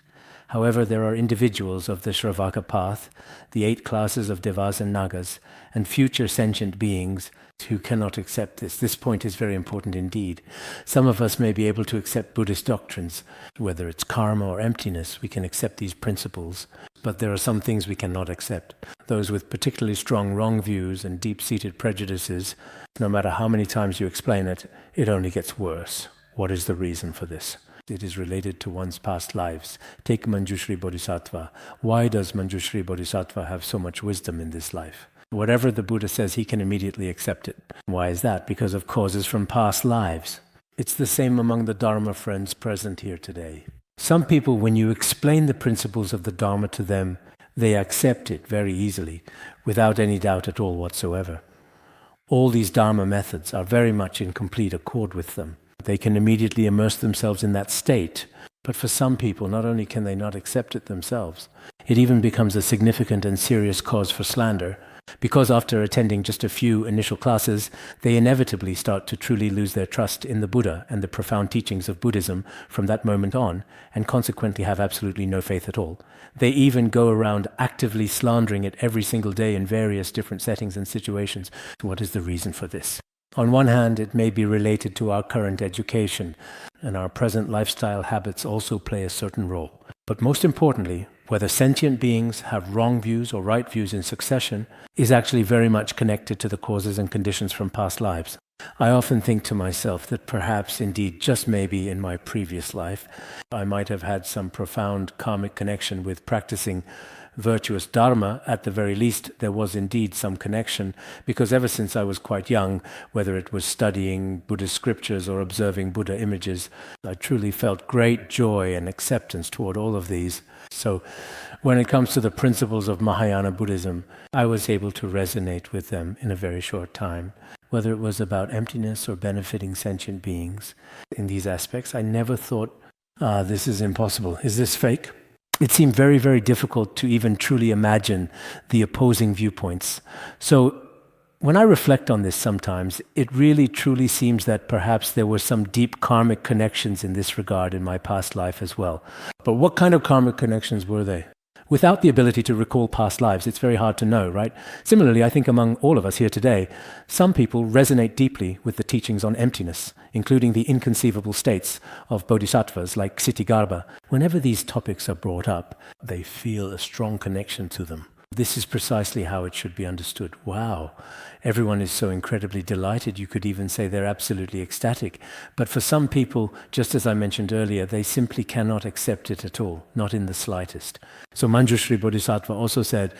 However, there are individuals of the Shravaka path, the 8 classes of Devas and Nagas, and future sentient beings who cannot accept this. This point is very important indeed. Some of us may be able to accept Buddhist doctrines, whether it's karma or emptiness, we can accept these principles, but there are some things we cannot accept. Those with particularly strong wrong views and deep-seated prejudices, no matter how many times you explain it, it only gets worse. What is the reason for this? It is related to one's past lives. Take Manjushri Bodhisattva. Why does Manjushri Bodhisattva have so much wisdom in this life? Whatever the Buddha says, he can immediately accept it. Why is that? Because of causes from past lives. It's the same among the Dharma friends present here today. Some people, when you explain the principles of the Dharma to them, They accept it very easily, without any doubt at all whatsoever. All these Dharma methods are very much in complete accord with them. They can immediately immerse themselves in that state. But for some people, not only can they not accept it themselves, it even becomes a significant and serious cause for slander, because after attending just a few initial classes, they inevitably start to truly lose their trust in the Buddha and the profound teachings of Buddhism from that moment on, and consequently have absolutely no faith at all. They even go around actively slandering it every single day in various different settings and situations. What is the reason for this? On one hand, it may be related to our current education, and our present lifestyle habits also play a certain role. But most importantly, whether sentient beings have wrong views or right views in succession is actually very much connected to the causes and conditions from past lives. I often think to myself that perhaps, indeed, just maybe in my previous life, I might have had some profound karmic connection with practicing virtuous Dharma. At the very least, there was indeed some connection, because ever since I was quite young, whether it was studying Buddhist scriptures or observing Buddha images, I truly felt great joy and acceptance toward all of these. So when it comes to the principles of Mahayana Buddhism, I was able to resonate with them in a very short time. Whether it was about emptiness or benefiting sentient beings, in these aspects, I never thought, this is impossible. Is this fake? It seemed very, very difficult to even truly imagine the opposing viewpoints. So when I reflect on this sometimes, it really truly seems that perhaps there were some deep karmic connections in this regard in my past life as well. But what kind of karmic connections were they? Without the ability to recall past lives, it's very hard to know, right? Similarly, I think among all of us here today, some people resonate deeply with the teachings on emptiness, including the inconceivable states of bodhisattvas like Ksitigarbha. Whenever these topics are brought up, they feel a strong connection to them. This is precisely how it should be understood. Wow, everyone is so incredibly delighted. You could even say they're absolutely ecstatic. But for some people, just as I mentioned earlier, they simply cannot accept it at all, not in the slightest. So Manjushri Bodhisattva also said,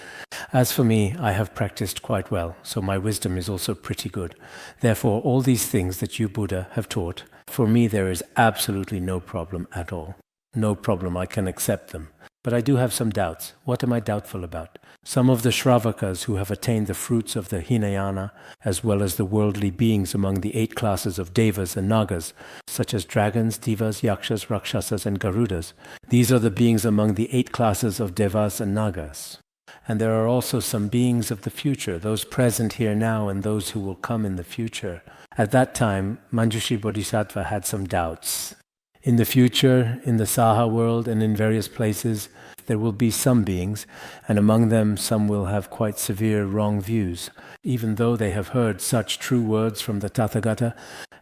"As for me, I have practiced quite well, so my wisdom is also pretty good. Therefore, all these things that you, Buddha, have taught, for me there is absolutely no problem at all. No problem, I can accept them. But I do have some doubts. What am I doubtful about? Some of the Shravakas who have attained the fruits of the Hinayana, as well as the worldly beings among the 8 classes of Devas and Nagas, such as dragons, Divas, Yakshas, Rakshasas, and Garudas. These are the beings among the 8 classes of Devas and Nagas. And there are also some beings of the future, those present here now and those who will come in the future." At that time, Manjushri Bodhisattva had some doubts. In the future, in the Saha world and in various places, there will be some beings, and among them some will have quite severe wrong views, even though they have heard such true words from the Tathagata,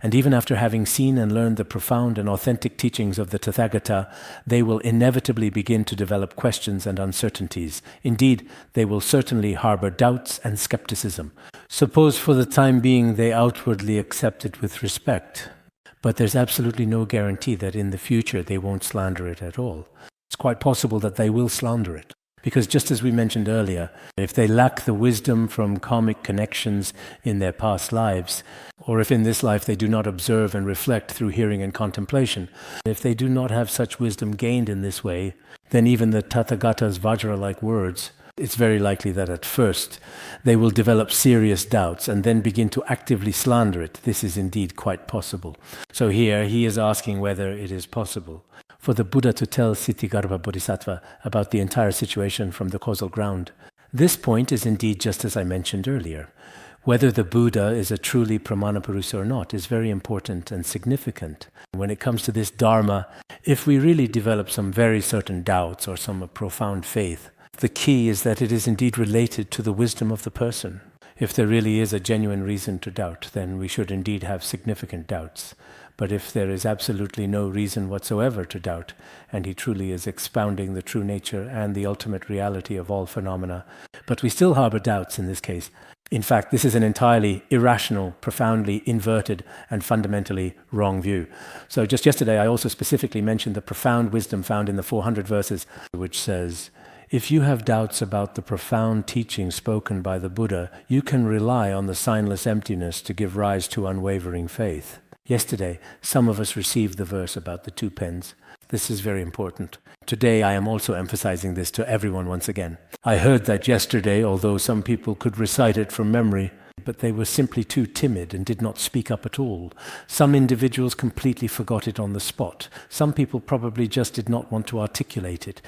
and even after having seen and learned the profound and authentic teachings of the Tathagata, they will inevitably begin to develop questions and uncertainties. Indeed, they will certainly harbor doubts and skepticism. Suppose for the time being they outwardly accept it with respect. But there's absolutely no guarantee that in the future they won't slander it at all. It's quite possible that they will slander it. Because just as we mentioned earlier, if they lack the wisdom from karmic connections in their past lives, or if in this life they do not observe and reflect through hearing and contemplation, if they do not have such wisdom gained in this way, then even the Tathagata's Vajra-like words, it's very likely that at first they will develop serious doubts and then begin to actively slander it. This is indeed quite possible. So here he is asking whether it is possible for the Buddha to tell Ksitigarbha Bodhisattva about the entire situation from the causal ground. This point is indeed just as I mentioned earlier. Whether the Buddha is a truly Pramanapurusa or not is very important and significant. When it comes to this Dharma, if we really develop some very certain doubts or some profound faith, the key is that it is indeed related to the wisdom of the person. If there really is a genuine reason to doubt, then we should indeed have significant doubts. But if there is absolutely no reason whatsoever to doubt, and he truly is expounding the true nature and the ultimate reality of all phenomena, but we still harbor doubts in this case. In fact, this is an entirely irrational, profoundly inverted, and fundamentally wrong view. So just yesterday I also specifically mentioned the profound wisdom found in the 400 verses, which says, "If you have doubts about the profound teaching spoken by the Buddha, you can rely on the signless emptiness to give rise to unwavering faith." Yesterday, some of us received the verse about the 2 pens. This is very important. Today I am also emphasizing this to everyone once again. I heard that yesterday, although some people could recite it from memory, but they were simply too timid and did not speak up at all. Some individuals completely forgot it on the spot. Some people probably just did not want to articulate it.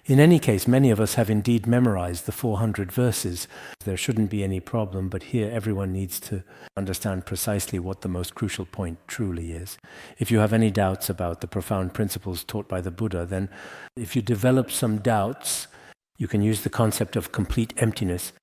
In any case, many of us have indeed memorized the 400 verses. There shouldn't be any problem, but here everyone needs to understand precisely what the most crucial point truly is. If you have any doubts about the profound principles taught by the Buddha, then if you develop some doubts, you can use the concept of complete emptiness,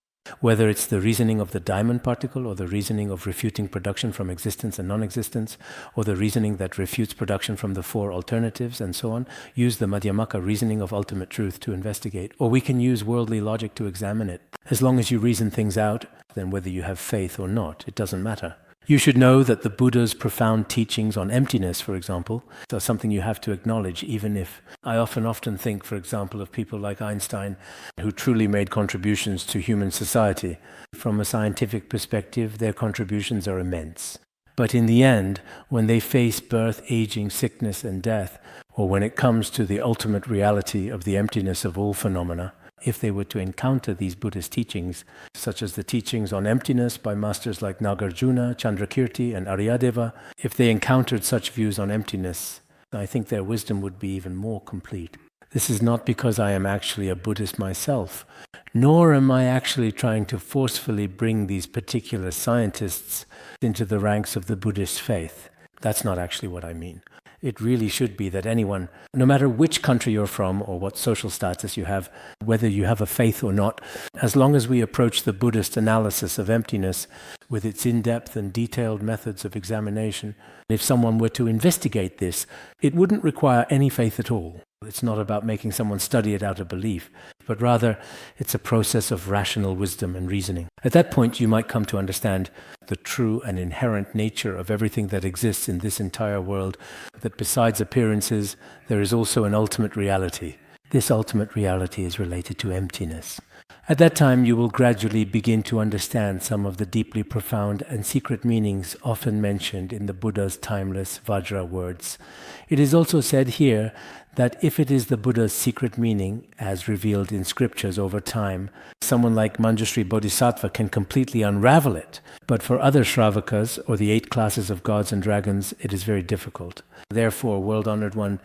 whether it's the reasoning of the diamond particle or the reasoning of refuting production from existence and non-existence, or the reasoning that refutes production from the four alternatives and so on. Use the Madhyamaka reasoning of ultimate truth to investigate, or we can use worldly logic to examine it. As long as you reason things out, then whether you have faith or not, it doesn't matter. You should know that the Buddha's profound teachings on emptiness, for example, are something you have to acknowledge, even if I often think, for example, of people like Einstein who truly made contributions to human society. From a scientific perspective, their contributions are immense. But in the end, when they face birth, aging, sickness, and death, or when it comes to the ultimate reality of the emptiness of all phenomena, if they were to encounter these Buddhist teachings, such as the teachings on emptiness by masters like Nagarjuna, Chandrakirti, and Aryadeva, if they encountered such views on emptiness, I think their wisdom would be even more complete. This is not because I am actually a Buddhist myself, nor am I actually trying to forcefully bring these particular scientists into the ranks of the Buddhist faith. That's not actually what I mean. It really should be that anyone, no matter which country you're from or what social status you have, whether you have a faith or not, as long as we approach the Buddhist analysis of emptiness with its in-depth and detailed methods of examination, if someone were to investigate this, it wouldn't require any faith at all. It's not about making someone study it out of belief, but rather it's a process of rational wisdom and reasoning. At that point, you might come to understand the true and inherent nature of everything that exists in this entire world, that besides appearances, there is also an ultimate reality. This ultimate reality is related to emptiness. At that time, you will gradually begin to understand some of the deeply profound and secret meanings often mentioned in the Buddha's timeless Vajra words. It is also said here that if it is the Buddha's secret meaning, as revealed in scriptures over time, someone like Manjushri Bodhisattva can completely unravel it. But for other Shravakas, or the 8 classes of gods and dragons, it is very difficult. Therefore, World-Honored One,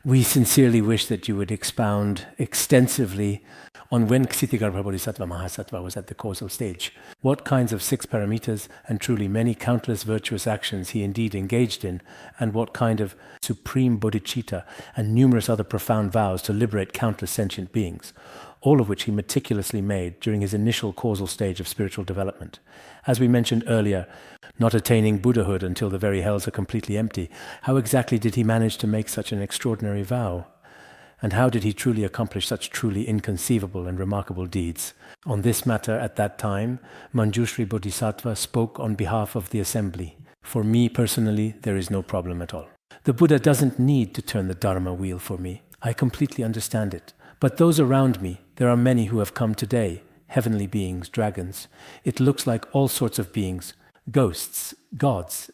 we sincerely wish that you would expound extensively on when Ksitigarbha Bodhisattva Mahasattva was at the causal stage, what kinds of 6 paramitas and truly many countless virtuous actions he indeed engaged in, and what kind of supreme bodhicitta and numerous other profound vows to liberate countless sentient beings, all of which he meticulously made during his initial causal stage of spiritual development. As we mentioned earlier, not attaining Buddhahood until the very hells are completely empty, how exactly did he manage to make such an extraordinary vow? And how did he truly accomplish such truly inconceivable and remarkable deeds? On this matter at that time, Manjushri Bodhisattva spoke on behalf of the assembly. For me personally, there is no problem at all. The Buddha doesn't need to turn the Dharma wheel for me. I completely understand it. But those around me, there are many who have come today, heavenly beings, dragons. It looks like all sorts of beings, ghosts, gods.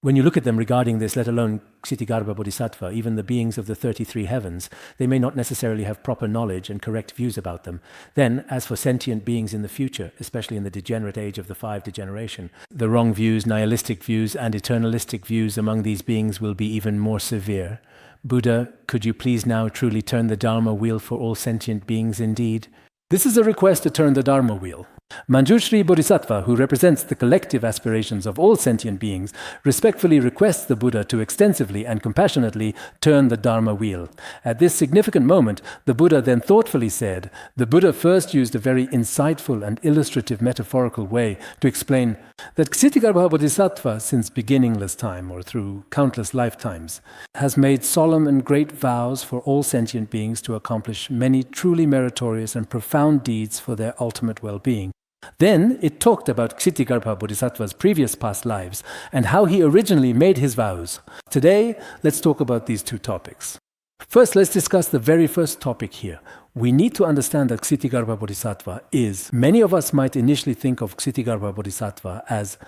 When you look at them regarding this, let alone Ksitigarbha Bodhisattva, even the beings of the 33 heavens, they may not necessarily have proper knowledge and correct views about them. Then, as for sentient beings in the future, especially in the degenerate age of the 5 degeneration, the wrong views, nihilistic views, and eternalistic views among these beings will be even more severe. Buddha, could you please now truly turn the Dharma wheel for all sentient beings indeed? This is a request to turn the Dharma wheel. Manjushri Bodhisattva, who represents the collective aspirations of all sentient beings, respectfully requests the Buddha to extensively and compassionately turn the Dharma wheel. At this significant moment, the Buddha then thoughtfully said, the Buddha first used a very insightful and illustrative metaphorical way to explain that Ksitigarbha Bodhisattva, since beginningless time or through countless lifetimes, has made solemn and great vows for all sentient beings to accomplish many truly meritorious and profound deeds for their ultimate well-being. Then it talked about Ksitigarbha Bodhisattva's previous past lives and how he originally made his vows. Today, let's talk about these 2 topics. First, let's discuss the very first topic here. We need to understand that Ksitigarbha Bodhisattva is, many of us might initially think of Ksitigarbha Bodhisattva as,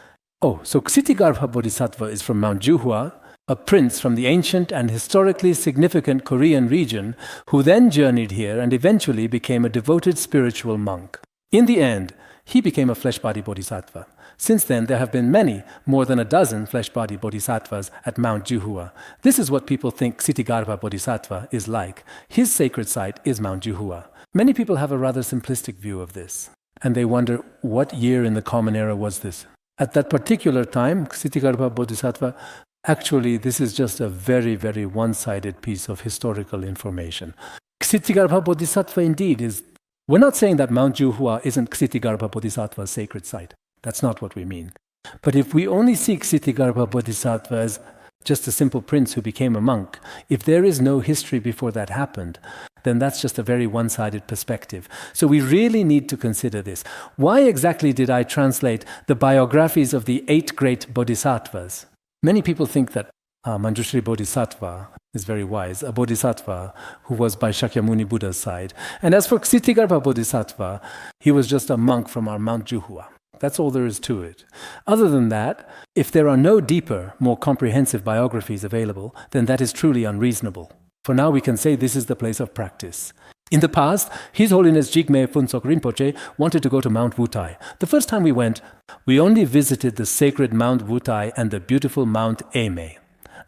so Ksitigarbha Bodhisattva is from Mount Jiuhua, a prince from the ancient and historically significant Korean region who then journeyed here and eventually became a devoted spiritual monk. In the end, he became a flesh-body bodhisattva. Since then, there have been many, more than a dozen flesh-body bodhisattvas at Mount Jiuhua. This is what people think Ksitigarbha Bodhisattva is like. His sacred site is Mount Jiuhua. Many people have a rather simplistic view of this, and they wonder, what year in the Common Era was this? At that particular time, Ksitigarbha Bodhisattva, actually, this is just a very, very one-sided piece of historical information. Ksitigarbha Bodhisattva indeed is... We're not saying that Mount Jiuhua isn't Ksitigarbha Bodhisattva's sacred site. That's not what we mean. But if we only see Ksitigarbha Bodhisattva as just a simple prince who became a monk, if there is no history before that happened, then that's just a very one-sided perspective. So we really need to consider this. Why exactly did I translate the biographies of the 8 great bodhisattvas? Many people think that Manjushri Bodhisattva is very wise, a bodhisattva who was by Shakyamuni Buddha's side. And as for Ksitigarbha Bodhisattva, he was just a monk from our Mount Jiuhua. That's all there is to it. Other than that, if there are no deeper, more comprehensive biographies available, then that is truly unreasonable. For now, we can say this is the place of practice. In the past, His Holiness Jigme Phuntsok Rinpoche wanted to go to Mount Wutai. The first time we went, we only visited the sacred Mount Wutai and the beautiful Mount Eimei.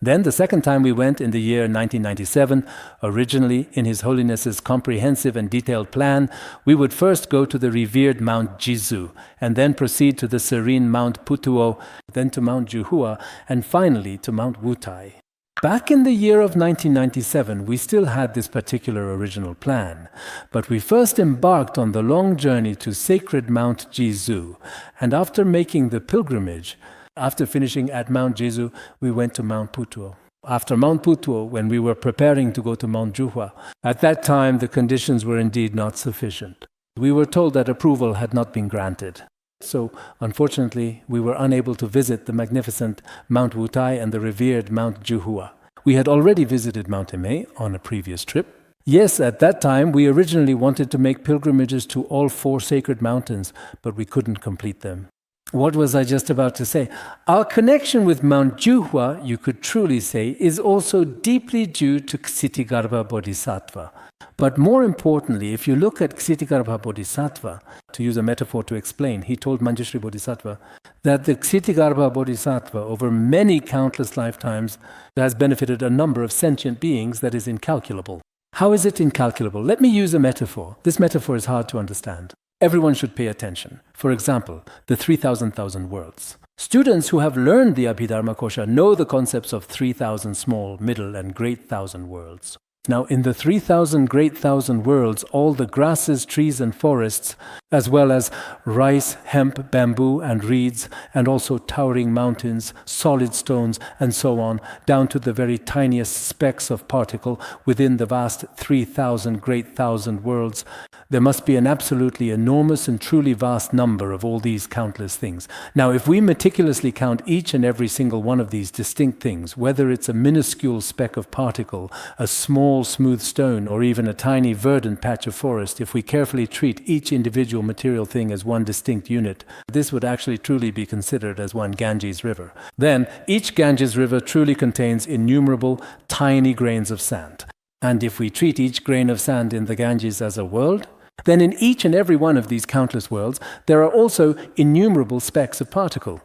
Then the second time we went in the year 1997, originally in His Holiness's comprehensive and detailed plan, we would first go to the revered Mount Jizu, and then proceed to the serene Mount Putuo, then to Mount Jiuhua, and finally to Mount Wutai. Back in the year of 1997, we still had this particular original plan, but we first embarked on the long journey to sacred Mount Jizu, and after making the pilgrimage, after finishing at Mount Jizu, we went to Mount Putuo. After Mount Putuo, when we were preparing to go to Mount Jiuhua, at that time the conditions were indeed not sufficient. We were told that approval had not been granted. So, unfortunately, we were unable to visit the magnificent Mount Wutai and the revered Mount Jiuhua. We had already visited Mount Eimei on a previous trip. Yes, at that time, we originally wanted to make pilgrimages to all 4 sacred mountains, but we couldn't complete them. What was I just about to say? Our connection with Mount Jiuhua, you could truly say, is also deeply due to Ksitigarbha Bodhisattva. But more importantly, if you look at Ksitigarbha Bodhisattva, to use a metaphor to explain, he told Manjushri Bodhisattva that the Ksitigarbha Bodhisattva, over many countless lifetimes, has benefited a number of sentient beings that is incalculable. How is it incalculable? Let me use a metaphor. This metaphor is hard to understand. Everyone should pay attention. For example, the 3,000,000 worlds. Students who have learned the Abhidharma Kosha know the concepts of 3,000 small, middle, and great thousand worlds. Now, in the 3,000 great thousand worlds, all the grasses, trees, and forests, as well as rice, hemp, bamboo, and reeds, and also towering mountains, solid stones, and so on, down to the very tiniest specks of particle within the vast 3,000 great thousand worlds, there must be an absolutely enormous and truly vast number of all these countless things. Now, if we meticulously count each and every single one of these distinct things, whether it's a minuscule speck of particle, a small smooth stone, or even a tiny verdant patch of forest, if we carefully treat each individual material thing as one distinct unit, this would actually truly be considered as one Ganges river. Then, each Ganges river truly contains innumerable tiny grains of sand. And if we treat each grain of sand in the Ganges as a world, then in each and every one of these countless worlds, there are also innumerable specks of particle.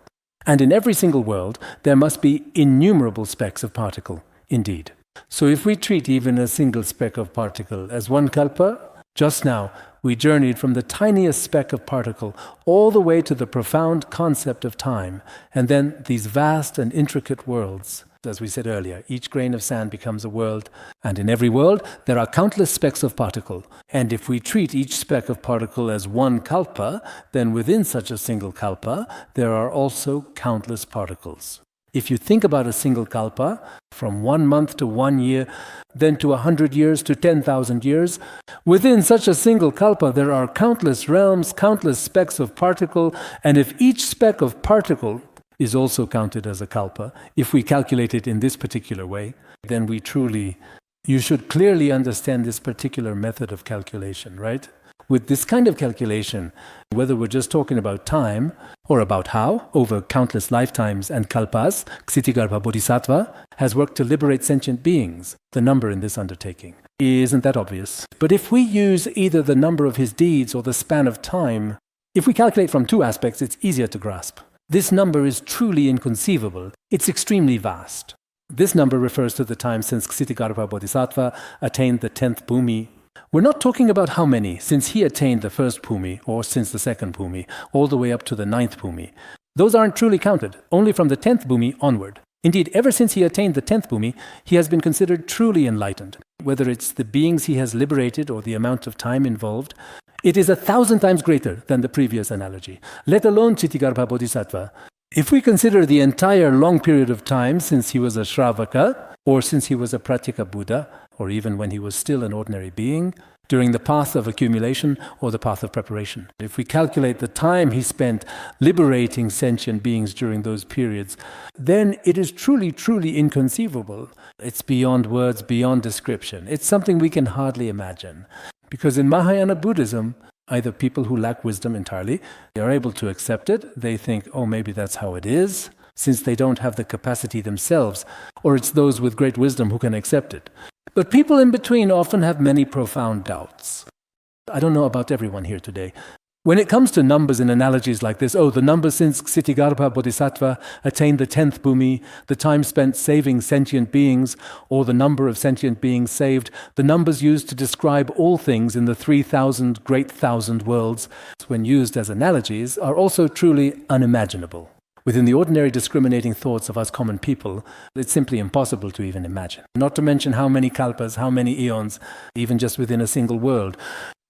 And in every single world, there must be innumerable specks of particle, indeed. So if we treat even a single speck of particle as one kalpa, just now we journeyed from the tiniest speck of particle all the way to the profound concept of time, and then these vast and intricate worlds. As we said earlier, each grain of sand becomes a world, and in every world there are countless specks of particle. And if we treat each speck of particle as one kalpa, then within such a single kalpa, there are also countless particles. If you think about a single kalpa, from 1 month to 1 year, then to 100 years to 10,000 years, within such a single kalpa there are countless realms, countless specks of particle, and if each speck of particle is also counted as a kalpa, if we calculate it in this particular way, then you should clearly understand this particular method of calculation, right? With this kind of calculation, whether we're just talking about time or about how, over countless lifetimes and kalpas, Ksitigarbha Bodhisattva has worked to liberate sentient beings, the number in this undertaking. Isn't that obvious? But if we use either the number of his deeds or the span of time, if we calculate from two aspects, it's easier to grasp. This number is truly inconceivable. It's extremely vast. This number refers to the time since Ksitigarbha Bodhisattva attained the 10th bhumi. We're not talking about how many, since he attained the first bhumi, or since the second bhumi, all the way up to the 9th bhumi. Those aren't truly counted, only from the 10th bhumi onward. Indeed, ever since he attained the 10th bhumi, he has been considered truly enlightened. Whether it's the beings he has liberated or the amount of time involved, it is 1,000 times greater than the previous analogy, let alone Ksitigarbha Bodhisattva. If we consider the entire long period of time since he was a Shravaka, or since he was a Pratyeka Buddha, or even when he was still an ordinary being, during the path of accumulation or the path of preparation. If we calculate the time he spent liberating sentient beings during those periods, then it is truly, truly inconceivable. It's beyond words, beyond description. It's something we can hardly imagine. Because in Mahayana Buddhism, either people who lack wisdom entirely, they are able to accept it. They think, oh, maybe that's how it is, since they don't have the capacity themselves, or it's those with great wisdom who can accept it. But people in between often have many profound doubts. I don't know about everyone here today. When it comes to numbers and analogies like this, the number since Ksitigarbha Bodhisattva attained the 10th bhumi, the time spent saving sentient beings, or the number of sentient beings saved, the numbers used to describe all things in the 3,000 great thousand worlds, when used as analogies, are also truly unimaginable. Within the ordinary discriminating thoughts of us common people, it's simply impossible to even imagine. Not to mention how many kalpas, how many eons, even just within a single world.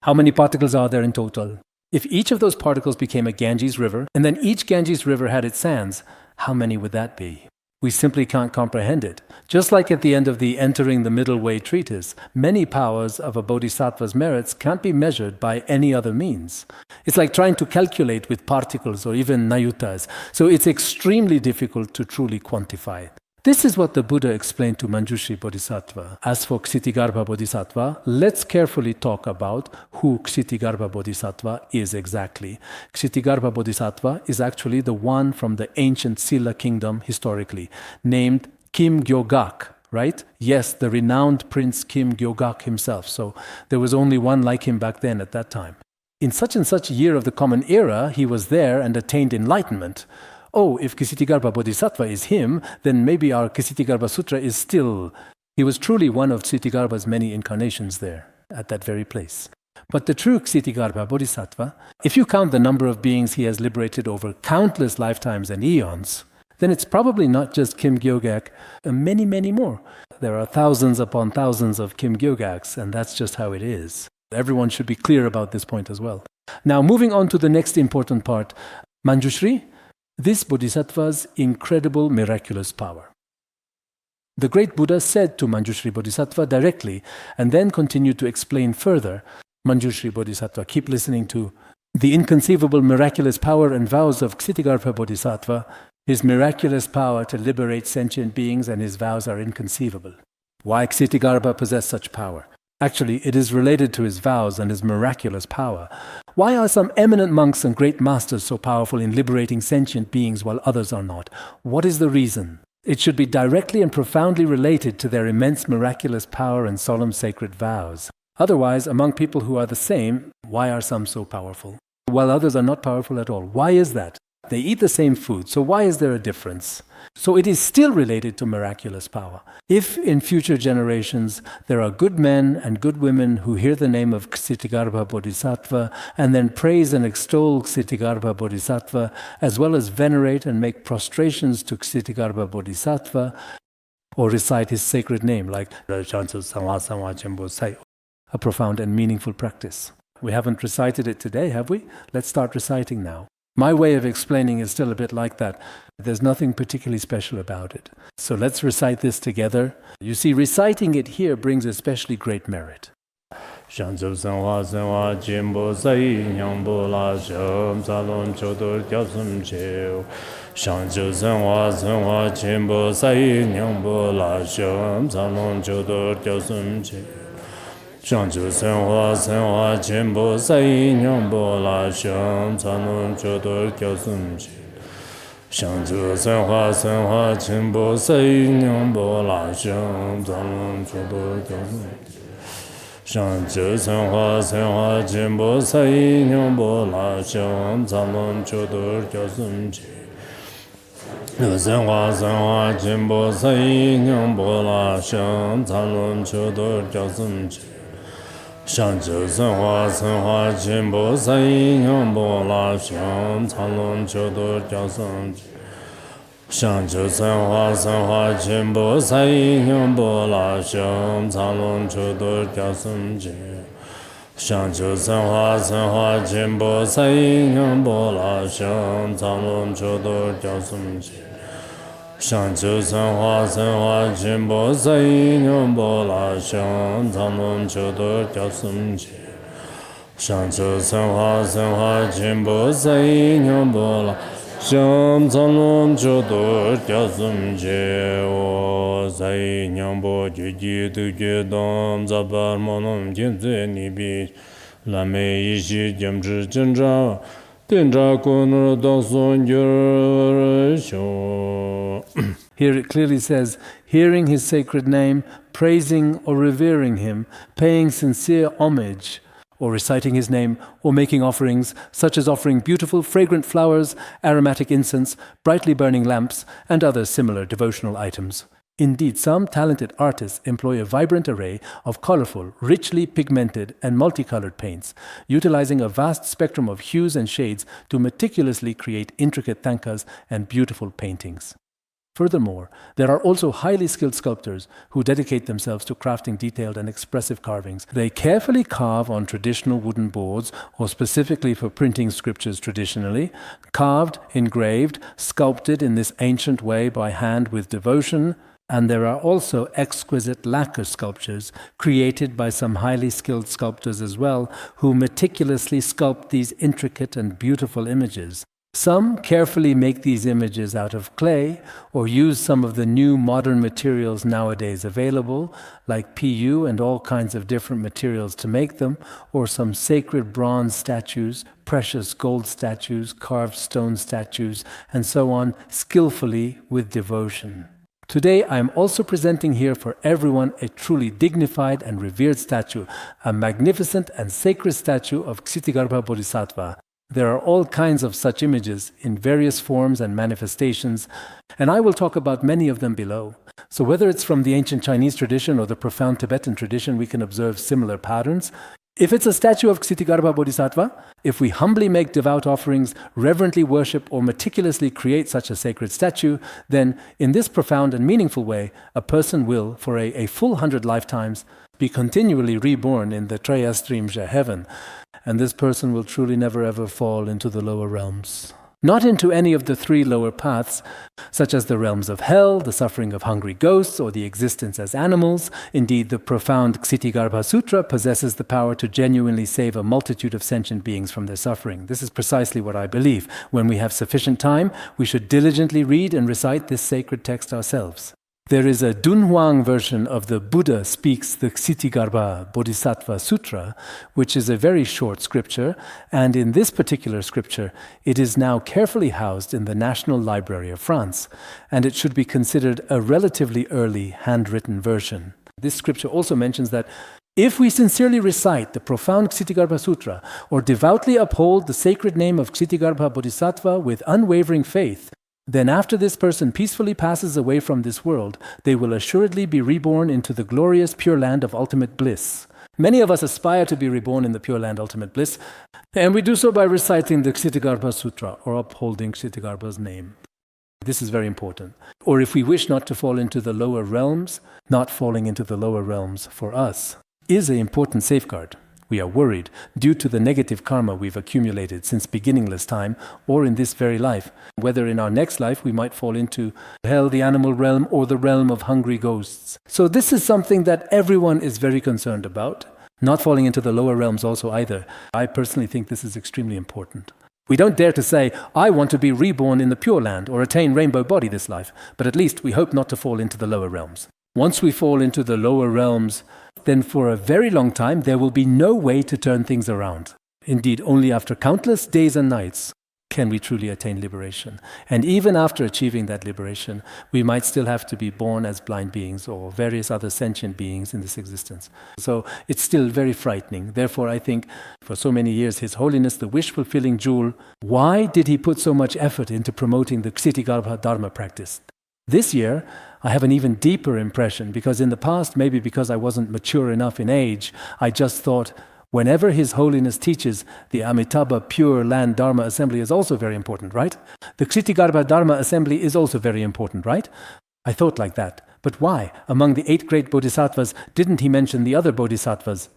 How many particles are there in total? If each of those particles became a Ganges river, and then each Ganges river had its sands, how many would that be? We simply can't comprehend it. Just like at the end of the Entering the Middle Way treatise, many powers of a bodhisattva's merits can't be measured by any other means. It's like trying to calculate with particles or even nayutas. So it's extremely difficult to truly quantify. This is what the Buddha explained to Manjushri Bodhisattva. As for Ksitigarbha Bodhisattva, let's carefully talk about who Ksitigarbha Bodhisattva is exactly. Ksitigarbha Bodhisattva is actually the one from the ancient Silla kingdom historically, named Kim Gyogak, right? Yes, the renowned Prince Kim Gyogak himself. So there was only one like him back then at that time. In such and such a year of the Common Era, he was there and attained enlightenment. If Ksitigarbha Bodhisattva is him, then maybe our Ksitigarbha Sutra is still... He was truly one of Ksitigarbha's many incarnations there, at that very place. But the true Ksitigarbha Bodhisattva, if you count the number of beings he has liberated over countless lifetimes and eons, then it's probably not just Kim Gyogak, many, many more. There are thousands upon thousands of Kim Gyogaks, and that's just how it is. Everyone should be clear about this point as well. Now, moving on to the next important part, Manjushri, this Bodhisattva's incredible miraculous power. The great Buddha said to Manjushri Bodhisattva directly, and then continued to explain further. Manjushri Bodhisattva, keep listening to the inconceivable miraculous power and vows of Ksitigarbha Bodhisattva. His miraculous power to liberate sentient beings and his vows are inconceivable. Why Ksitigarbha possessed such power? Actually, it is related to his vows and his miraculous power. Why are some eminent monks and great masters so powerful in liberating sentient beings while others are not? What is the reason? It should be directly and profoundly related to their immense miraculous power and solemn sacred vows. Otherwise, among people who are the same, why are some so powerful, while others are not powerful at all? Why is that? They eat the same food, so why is there a difference? So it is still related to miraculous power. If in future generations there are good men and good women who hear the name of Ksitigarbha Bodhisattva and then praise and extol Ksitigarbha Bodhisattva, as well as venerate and make prostrations to Ksitigarbha Bodhisattva, or recite his sacred name like a profound and meaningful practice. We haven't recited it today, have we? Let's start reciting now. My way of explaining is still a bit like that. There's nothing particularly special about it. So let's recite this together. You see, reciting it here brings especially great merit. Shangju Senhua Chenpo Sai Nyambo La Shang Canon Chodor Kyosum Chi Shangju Senhua Chenpo Sai Nyambo La Shang Canon Chodor Kyosum Chi Shangju Senhua Chenpo Sai Nyambo La Shang Canon Chodor Kyosum Chi Senhua Chenpo Sai Nyambo La Shang Canon Chodor Kyosum Chi Shangju Senhua Chenpo Sai Nyambo La Shang Canon Chodor Kyosum Chi Shangju Senhua Chenpo Sai Nyambo La Shang Canon Chodor Kyosum Chi Shangju Senhua Chenpo Sai Nyambo La Shang Canon Chodor Kyosum Chi Shangju Senhua Chenpo Sai Nyambo La Shang Canon Chodor Kyosum Chi Shangju Senhua Chenpo Sai Nyambo La Shang Canon Chodor Kyosum Chi O Sai Nyambo Juji Tukye Dom Zabar Monom Jinze Nibi Lame Ishi Jamzhi Jinzha Tenja Kunur Dongson Gyur Sho. Here it clearly says, hearing his sacred name, praising or revering him, paying sincere homage, or reciting his name, or making offerings, such as offering beautiful, fragrant flowers, aromatic incense, brightly burning lamps, and other similar devotional items. Indeed, some talented artists employ a vibrant array of colorful, richly pigmented, and multicolored paints, utilizing a vast spectrum of hues and shades to meticulously create intricate tankas and beautiful paintings. Furthermore, there are also highly skilled sculptors who dedicate themselves to crafting detailed and expressive carvings. They carefully carve on traditional wooden boards, or specifically for printing scriptures traditionally, carved, engraved, sculpted in this ancient way by hand with devotion. And there are also exquisite lacquer sculptures created by some highly skilled sculptors as well, who meticulously sculpt these intricate and beautiful images. Some carefully make these images out of clay or use some of the new modern materials nowadays available, like PU and all kinds of different materials to make them, or some sacred bronze statues, precious gold statues, carved stone statues, and so on, skillfully with devotion. Today I am also presenting here for everyone a truly dignified and revered statue, a magnificent and sacred statue of Ksitigarbha Bodhisattva. There are all kinds of such images in various forms and manifestations, and I will talk about many of them below. So whether it's from the ancient Chinese tradition or the profound Tibetan tradition, we can observe similar patterns. If it's a statue of Ksitigarbha Bodhisattva, if we humbly make devout offerings, reverently worship, or meticulously create such a sacred statue, then in this profound and meaningful way, a person will, for a full 100 lifetimes, be continually reborn in the Trayastrimja heaven, and this person will truly never ever fall into the lower realms. Not into any of the 3 lower paths, such as the realms of hell, the suffering of hungry ghosts, or the existence as animals. Indeed, the profound Ksitigarbha Sutra possesses the power to genuinely save a multitude of sentient beings from their suffering. This is precisely what I believe. When we have sufficient time, we should diligently read and recite this sacred text ourselves. There is a Dunhuang version of the Buddha Speaks the Ksitigarbha Bodhisattva Sutra, which is a very short scripture, and in this particular scripture, it is now carefully housed in the National Library of France, and it should be considered a relatively early handwritten version. This scripture also mentions that if we sincerely recite the profound Ksitigarbha Sutra, or devoutly uphold the sacred name of Ksitigarbha Bodhisattva with unwavering faith, then after this person peacefully passes away from this world, they will assuredly be reborn into the glorious Pure Land of ultimate bliss. Many of us aspire to be reborn in the Pure Land ultimate bliss, and we do so by reciting the Ksitigarbha Sutra, or upholding Ksitigarbha's name. This is very important. Or if we wish not to fall into the lower realms, not falling into the lower realms for us is an important safeguard. We are worried due to the negative karma we've accumulated since beginningless time, or in this very life, whether in our next life we might fall into hell, the animal realm, or the realm of hungry ghosts. So this is something that everyone is very concerned about. Not falling into the lower realms also either. I personally think this is extremely important. We don't dare to say, I want to be reborn in the Pure Land or attain rainbow body this life, but at least we hope not to fall into the lower realms. Once we fall into the lower realms, then for a very long time there will be no way to turn things around. Indeed, only after countless days and nights can we truly attain liberation. And even after achieving that liberation, we might still have to be born as blind beings or various other sentient beings in this existence. So it's still very frightening. Therefore, I think for so many years, His Holiness, the wish-fulfilling jewel, why did he put so much effort into promoting the Ksitigarbha Dharma practice? This year, I have an even deeper impression, because in the past, maybe because I wasn't mature enough in age, I just thought, whenever His Holiness teaches, the Amitabha Pure Land Dharma Assembly is also very important, right? The Ksitigarbha Dharma Assembly is also very important, right? I thought like that. But why? Among the 8 great bodhisattvas, didn't he mention the other bodhisattvas?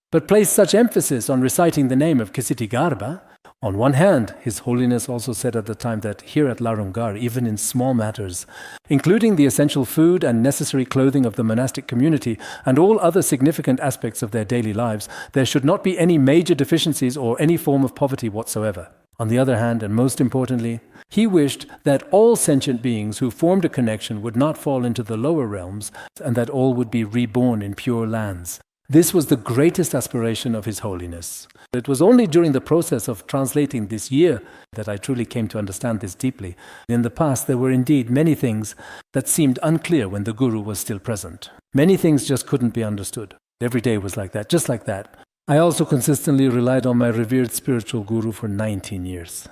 But place such emphasis on reciting the name of Ksitigarbha. On one hand, His Holiness also said at the time that here at Larungar, even in small matters, including the essential food and necessary clothing of the monastic community and all other significant aspects of their daily lives, there should not be any major deficiencies or any form of poverty whatsoever. On the other hand, and most importantly, he wished that all sentient beings who formed a connection would not fall into the lower realms and that all would be reborn in pure lands. This was the greatest aspiration of His Holiness. It was only during the process of translating this year that I truly came to understand this deeply. In the past, there were indeed many things that seemed unclear when the Guru was still present. Many things just couldn't be understood. Every day was like that, just like that. I also consistently relied on my revered spiritual Guru for 19 years.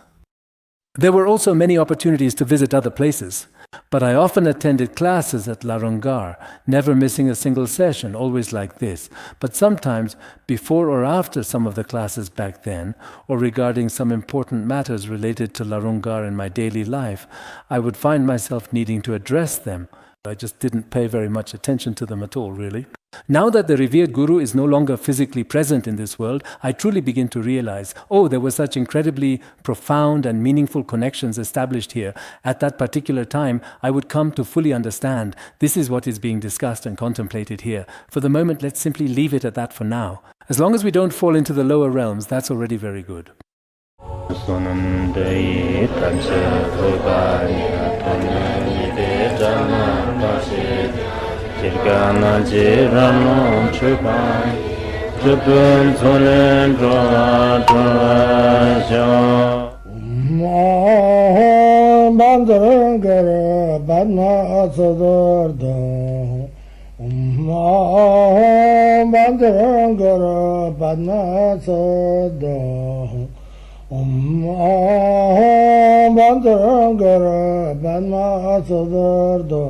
There were also many opportunities to visit other places, but I often attended classes at Larungar, never missing a single session, always like this. But sometimes, before or after some of the classes back then, or regarding some important matters related to Larungar in my daily life, I would find myself needing to address them. I just didn't pay very much attention to them at all, really. Now that the revered Guru is no longer physically present in this world, I truly begin to realize, there were such incredibly profound and meaningful connections established here. At that particular time, I would come to fully understand this is what is being discussed and contemplated here. For the moment, let's simply leave it at that for now. As long as we don't fall into the lower realms, that's already very good. Tirgana jirano chupai, chupun zonen droa droa bandangara badna asadorda bandangara badna asadorda bandangara badna asadorda